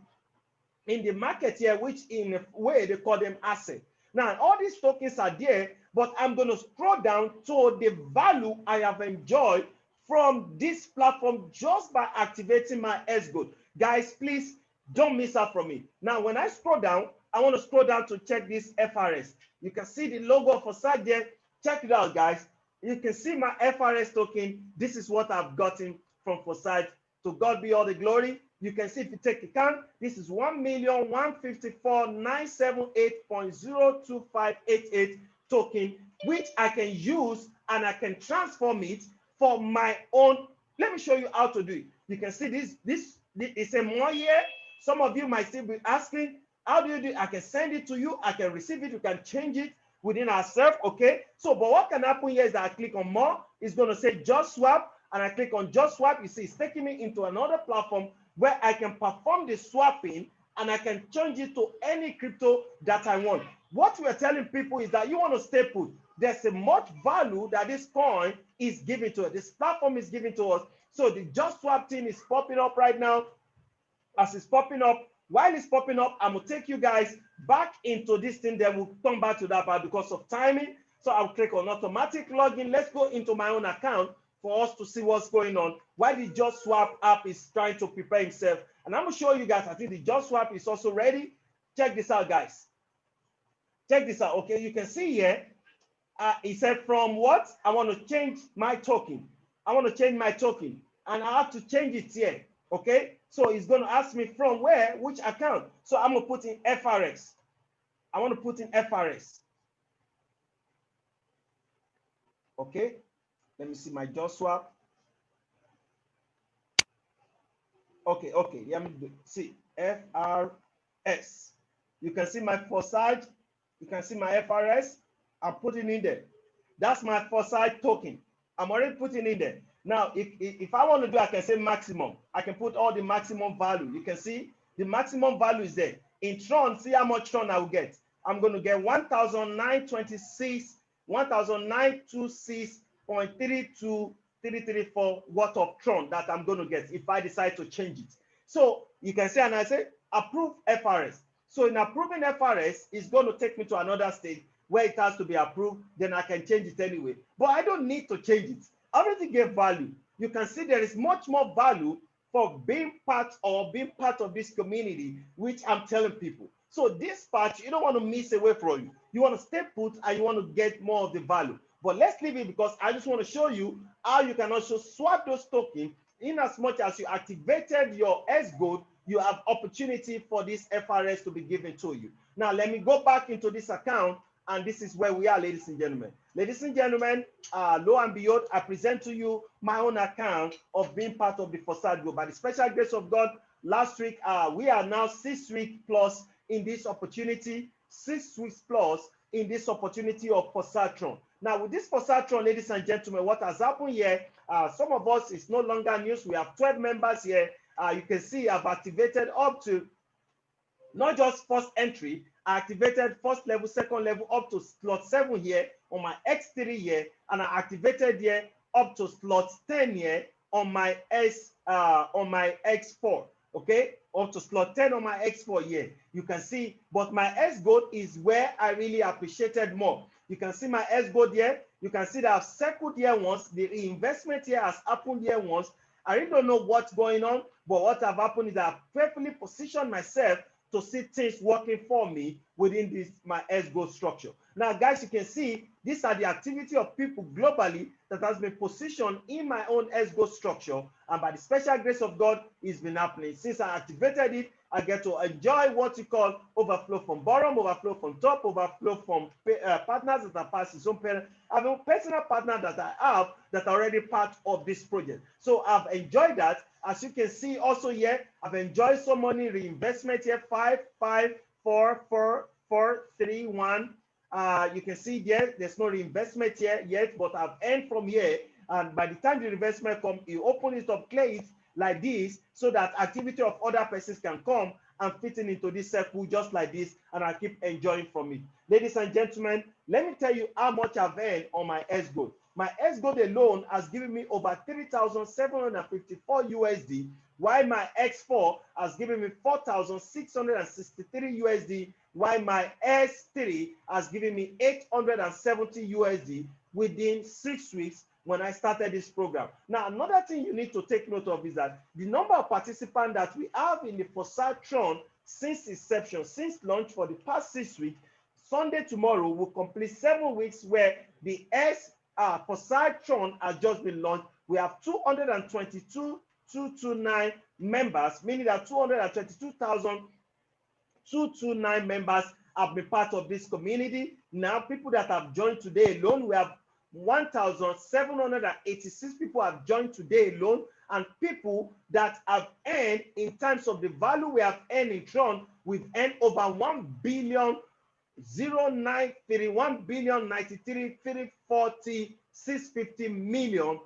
S2: market here, which in a way they call them asset. Now all these tokens are there, but I'm going to scroll down to the value I have enjoyed from this platform just by activating my Xgold. Guys, please don't miss out from me. Now when I scroll down, I want to scroll down to check this FRS. You can see the logo for Forsage there. Check it out, guys. You can see my FRS token. This is what I've gotten from Forsage. To God be all the glory. You can see if you take a count, this is 1,154,978.02588 token, which I can use and I can transform it for my own. Let me show you how to do it. You can see this is a more here. Some of you might still be asking, how do you do it? I can send it to you. I can receive it. You can change it within ourselves. Okay. So, but what can happen here is that I click on more. It's going to say just swap. And I click on just swap. You see, it's taking me into another platform where I can perform the swapping and I can change it to any crypto that I want. What we're telling people is that you want to stay put. There's a much value that this coin is giving to us. This platform is giving to us. So the just swap thing is popping up right now. As it's popping up, while it's popping up, I'm gonna take you guys back into this thing. Then we'll come back to that part because of timing. So I'll click on automatic login. Let's go into my own account for us to see what's going on. While the Just Swap app is trying to prepare himself, and I'm gonna show you guys. I think the Just Swap is also ready. Check this out, guys. Check this out. Okay, you can see here. It said from what? I want to change my token. I want to change my token, and I have to change it here. Okay, so it's going to ask me from where, which account. So I'm going to put in FRS. I want to put in FRS. Okay, let me see my Just Swap. Okay, let me see FRS. You can see my Forsage. You can see my FRS. I'm putting in there. That's my Forsage token. I'm already putting in there. Now, if I want to do, I can say maximum. I can put all the maximum value. You can see the maximum value is there. In Tron, see how much Tron I will get. I'm going to get 1,926.32334 worth of Tron that I'm going to get if I decide to change it. So you can see, and I say, approve FRS. So in approving FRS, it's going to take me to another stage where it has to be approved, then I can change it anyway. But I don't need to change it. I already gave value. You can see there is much more value for being part of this community, which I'm telling people. So this part, you don't want to miss away from you. You want to stay put and you want to get more of the value. But let's leave it because I just want to show you how you can also swap those tokens. In as much as you activated your Xgold, you have opportunity for this FRS to be given to you. Now, let me go back into this account, and this is where we are, ladies and gentlemen. Ladies and gentlemen, lo and behold, I present to you my own account of being part of the Forsage Group. By the special grace of God, last week, we are now 6 weeks plus in this opportunity, 6 weeks plus in this opportunity of Forsage Tron. Now, with this Forsage Tron, ladies and gentlemen, what has happened here, some of us, it's no longer news. We have 12 members here. You can see I've activated up to not just first entry, I activated first level, second level up to slot 7 here on my X3 here, and I activated here up to slot 10 here on my X4. Okay, up to slot 10 on my X4 here. You can see, but my Xgold is where I really appreciated more. You can see my Xgold here. You can see that I've circled here once. The investment here has happened here once. I really don't know what's going on, but what have happened is I've carefully positioned myself to see things working for me within this my Xgold structure. Now, guys, you can see these are the activity of people globally that has been positioned in my own Xgold structure, and by the special grace of God, it's been happening. Since I activated it, I get to enjoy what you call overflow from bottom, overflow from top, overflow from partners that are past his own parent. I have a personal partner that I have that are already part of this project. So I've enjoyed that. As you can see also here, I've enjoyed so many reinvestment here, 5, 5, 4, 4, 4, 3, 1. You can see there, there's no reinvestment here yet, but I've earned from here. And by the time the reinvestment comes, you open it up, clear it like this, so that activity of other persons can come and fit into this circle just like this, and I keep enjoying from it. Ladies and gentlemen, let me tell you how much I've earned on my Xgold. My Xgold alone has given me over 3,754 USD, while my X4 has given me 4,663 USD, while my S3 has given me 870 USD within 6 weeks when I started this program. Now, another thing you need to take note of is that the number of participants that we have in the Forsage Tron since inception, since launch for the past 6 weeks, Sunday tomorrow will complete 7 weeks where the Forsage Tron has just been launched. We have 222,229 members, meaning that 222,229 members have been part of this community. Now, people that have joined today alone, we have 1,786 people have joined today alone, and people that have earned in terms of the value we have earned in Tron, we've earned over 1,093,340,650 million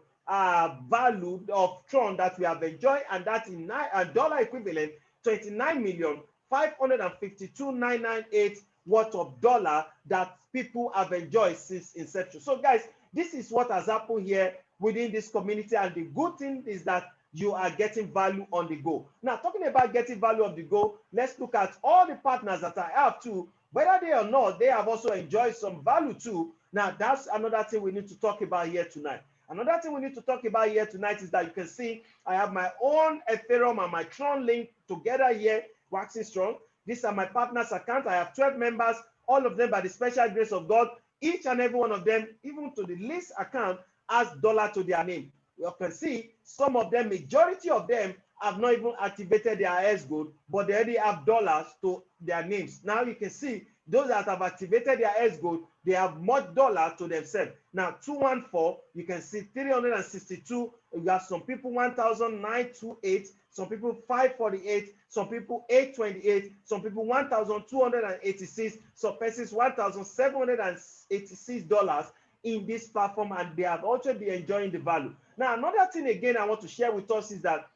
S2: value of Tron that we have enjoyed, and that in dollar equivalent 29,552,998 worth of dollar that people have enjoyed since inception. So guys, this is what has happened here within this community, and the good thing is that you are getting value on the go. Now, talking about getting value on the go, let's look at all the partners that I have too. Whether they or not, they have also enjoyed some value too. Now, that's another thing we need to talk about here tonight. Another thing we need to talk about here tonight is that you can see I have my own Ethereum and my Tron link together here, waxing strong. These are my partners' account. I have 12 members, all of them by the special grace of God. Each and every one of them, even to the least account, has dollar to their name. You can see some of them, majority of them, have not even activated their Xgold, but they already have dollars to their names. Now you can see those that have activated their Xgold, they have much dollar to themselves. Now 214, you can see 362. You have some people 1,928, some people 548, some people 828, some people 1,286, some persons $1,786 in this platform, and they have also been enjoying the value. Now, another thing again I want to share with us is that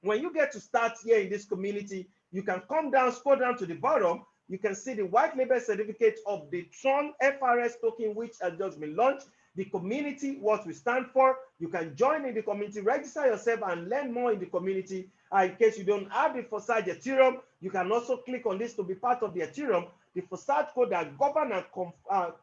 S2: when you get to start here in this community, you can come down, scroll down to the bottom. You can see the white label certificate of the Tron FRS token, which has just been launched. The community, what we stand for. You can join in the community, register yourself, and learn more in the community. In case you don't have the Forsage Ethereum, you can also click on this to be part of the Ethereum, the Forsage code that govern and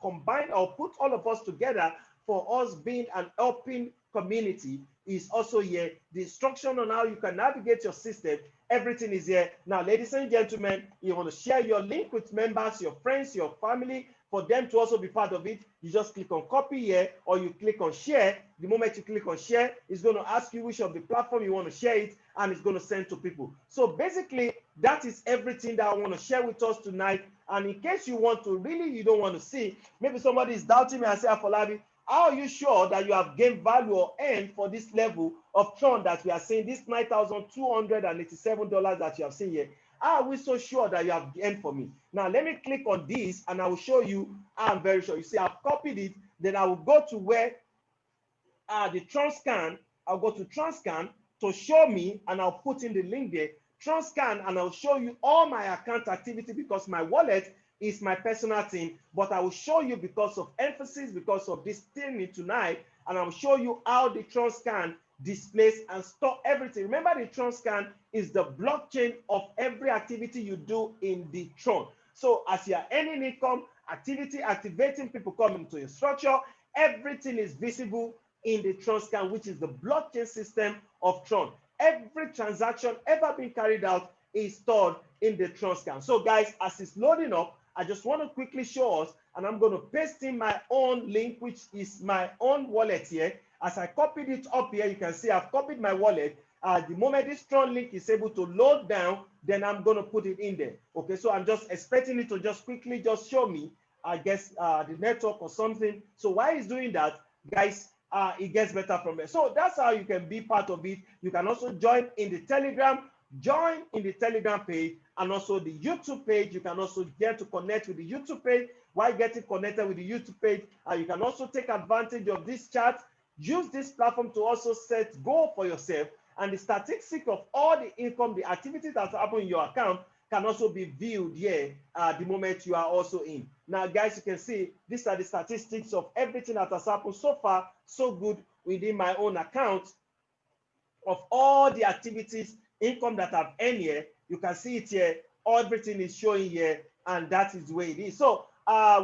S2: combine or put all of us together for us being an helping community is also here. The instruction on how you can navigate your system, everything is here. Now, ladies and gentlemen, you want to share your link with members, your friends, your family, for them to also be part of it. You just click on copy here, or you click on share. The moment you click on share, it's going to ask you which of the platform you want to share it, and it's going to send to people. So basically, that is everything that I want to share with us tonight. And in case you want to really, you don't want to see, maybe somebody is doubting me and say, Afolabi, how are you sure that you have gained value or earned for this level of Tron that we are seeing, this $9,287 that you have seen here? How are we so sure that you have earned for me? Now, let me click on this and I will show you. I'm very sure. You see, I've copied it. Then I will go to where the Tron scan. I'll go to Tron scan to show me, and I'll put in the link there. Tron scan, and I'll show you all my account activity because my wallet is my personal thing. But I will show you because of emphasis, because of this thing tonight, and I'll show you how the Tron scan displays and store everything. Remember, the Tron scan is the blockchain of every activity you do in the Tron. So as you are earning income, activity, activating, people coming to your structure, everything is visible in the Tron scan, which is the blockchain system of Tron. Every transaction ever been carried out is stored in the Tron scan. So guys, as it's loading up, I just want to quickly show us, and I'm going to paste in my own link, which is my own wallet here. As I copied it up here, you can see I've copied my wallet. The moment this Tron link is able to load down, then I'm going to put it in there. Okay, so I'm just expecting it to just quickly just show me, I guess, the network or something. So while it's doing that, guys, it gets better from there. So that's how you can be part of it. You can also join in the Telegram, join in the Telegram page, and also the YouTube page. You can also get to connect with the YouTube page. While getting connected with the YouTube page, you can also take advantage of this chat. Use this platform to also set goal for yourself, and the statistics of all the income, the activities that happen in your account can also be viewed here the moment you are also in. Now, guys, you can see these are the statistics of everything that has happened so far, so good within my own account of all the activities, income that I've earned here. You can see it here. Everything is showing here, and that is the way it is. So,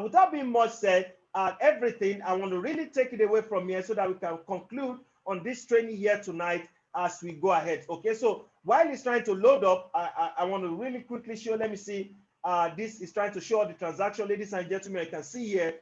S2: without being much said, everything, I want to really take it away from here so that we can conclude on this training here tonight as we go ahead. Okay, so while it's trying to load up, I want to really quickly show. Let me see. This is trying to show the transaction, ladies and gentlemen. You can see here.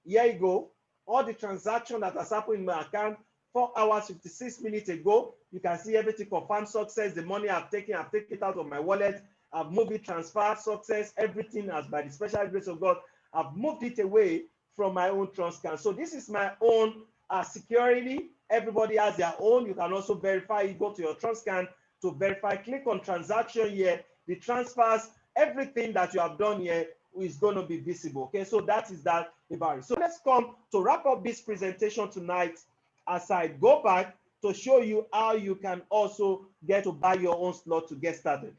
S2: Here you go. All the transaction that has happened in my account 4 hours 56 minutes ago. You can see everything confirmed success. The money I've taken it out of my wallet. I've moved it, transfer success. Everything as by the special grace of God, I've moved it away from my own Tron scan. So this is my own security. Everybody has their own. You can also verify. You go to your Tron scan to verify. Click on transaction here. The transfers, everything that you have done here is going to be visible. Okay, so that is that about it. So let's come to wrap up this presentation tonight as I go back to show you how you can also get to buy your own slot to get started.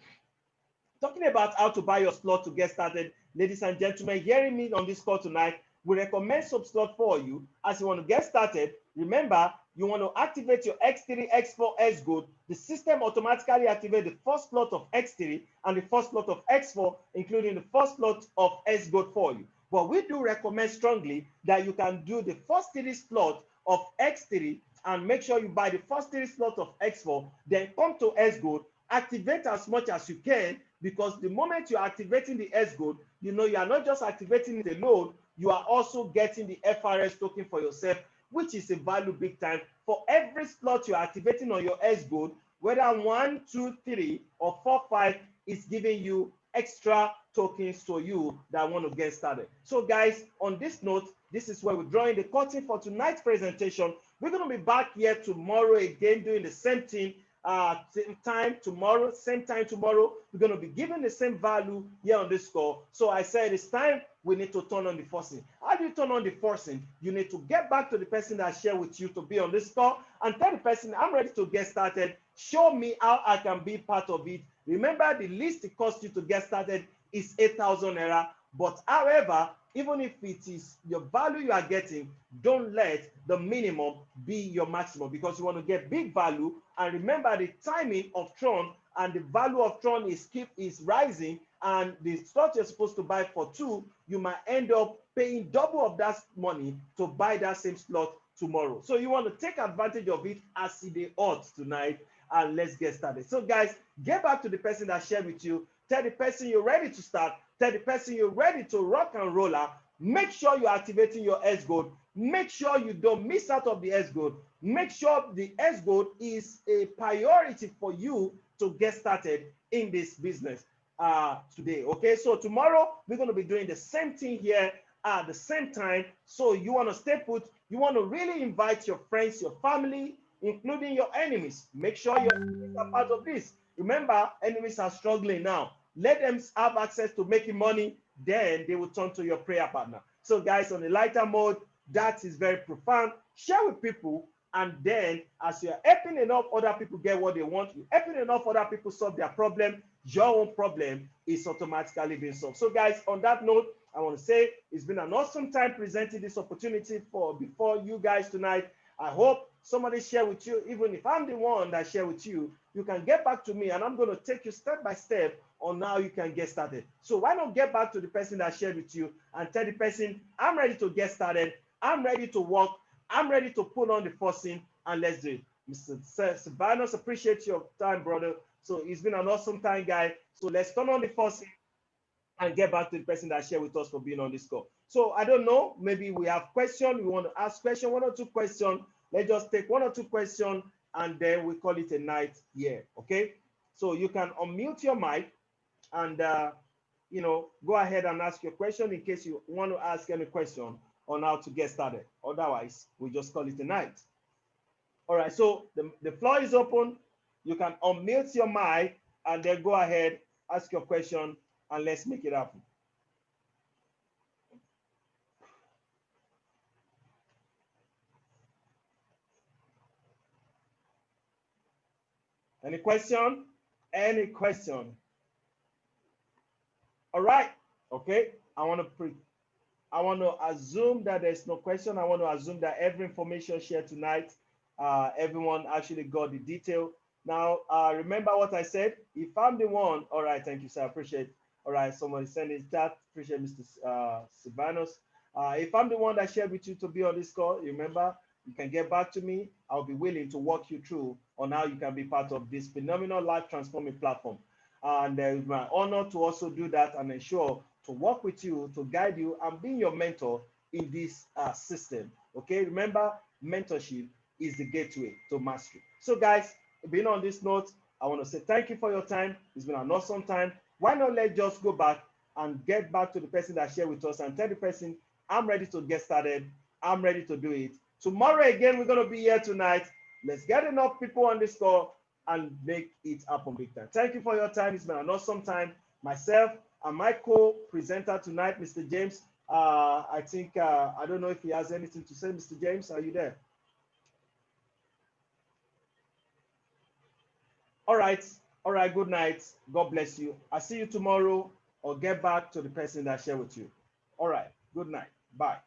S2: Talking about how to buy your slot to get started, ladies and gentlemen, hearing me on this call tonight, we recommend Subslot for you as you want to get started. Remember, you want to activate your X3, X4, Xgold. The system automatically activates the first slot of X3 and the first slot of X4, including the first slot of Xgold for you. But we do recommend strongly that you can do the first 3 slot of X3 and make sure you buy the first 3 slot of X4, then come to Xgold, activate as much as you can, because the moment you're activating the Xgold, you know you are not just activating the load, you are also getting the FRS token for yourself, which is a value big time. For every slot you're activating on your Xgold, whether 1, 2, 3, or 4, 5, is giving you extra tokens to you that want to get started. So guys, on this note, this is where we're drawing the curtain for tonight's presentation. We're going to be back here tomorrow again doing the same thing. Same time tomorrow. We're going to be giving the same value here on this call. So I said it's time we need to turn on the forcing. How do you turn on the forcing? You need to get back to the person that shared with you to be on this call and tell the person, I'm ready to get started. Show me how I can be part of it. Remember, the least it costs you to get started is 8,000 naira. But however, even if it is your value you are getting, don't let the minimum be your maximum, because you want to get big value. And remember, the timing of Tron and the value of Tron is rising, and the stock you're supposed to buy for 2, you might end up paying double of that money to buy that same slot tomorrow. So you want to take advantage of it as it ought tonight, and let's get started. So guys, get back to the person that shared with you. Tell the person you're ready to start. Tell the person you're ready to rock and roll out. Make sure you're activating your Xgold. Make sure you don't miss out of the Xgold. Make sure the Xgold is a priority for you to get started in this business today. Okay, so tomorrow we're going to be doing the same thing here at the same time. So you want to stay put. You want to really invite your friends, your family, including your enemies. Make sure your enemies are part of this. Remember, enemies are struggling now. Let them have access to making money, then they will turn to your prayer partner. So guys, on the lighter mode, that is very profound. Share with people, and then as you're helping enough other people get what they want, you're helping enough other people solve their problem, your own problem is automatically being solved. So guys, on that note, I want to say it's been an awesome time presenting this opportunity before you guys tonight. I hope somebody share with you. Even if I'm the one that share with you, you can get back to me, and I'm going to take you step by step on how you can get started. So why not get back to the person that shared with you and tell the person, I'm ready to get started. I'm ready to work. I'm ready to put on the forcing, and let's do it. Mr. Silvanus, appreciate your time, brother. So it's been an awesome time, guy. So let's turn on the forcing and get back to the person that shared with us for being on this call. So I don't know, maybe we have questions. We want to ask question, 1 or 2 questions. Let's just take 1 or 2 questions, and then we call it a night here, okay? So you can unmute your mic and, go ahead and ask your question in case you want to ask any question on how to get started. Otherwise, we just call it a night. All right, so the floor is open. You can unmute your mic and then go ahead, ask your question, and let's make it happen. Any question? Any question? All right. Okay. I want to assume that there's no question. I want to assume that every information shared tonight, everyone actually got the detail. Now, remember what I said. If I'm the one, all right. Thank you, sir. I appreciate. All right. Somebody send his chat. Appreciate Mr. Silvanus. If I'm the one that shared with you to be on this call, remember, you can get back to me. I'll be willing to walk you through on how you can be part of this phenomenal life transforming platform. And it's my honor to also do that and ensure to work with you, to guide you, and be your mentor in this system. Okay, remember, mentorship is the gateway to mastery. So guys, being on this note, I want to say thank you for your time. It's been an awesome time. Why not let's just go back and get back to the person that shared with us and tell the person, I'm ready to get started. I'm ready to do it. Tomorrow again, we're going to be here tonight. Let's get enough people on this call and make it happen big time. Thank you for your time. It's been an awesome time. Myself and my co-presenter tonight, Mr. James. I think, I don't know if he has anything to say. Mr. James, are you there? All right. All right. Good night. God bless you. I'll see you tomorrow, or get back to the person that shared with you. All right. Good night. Bye.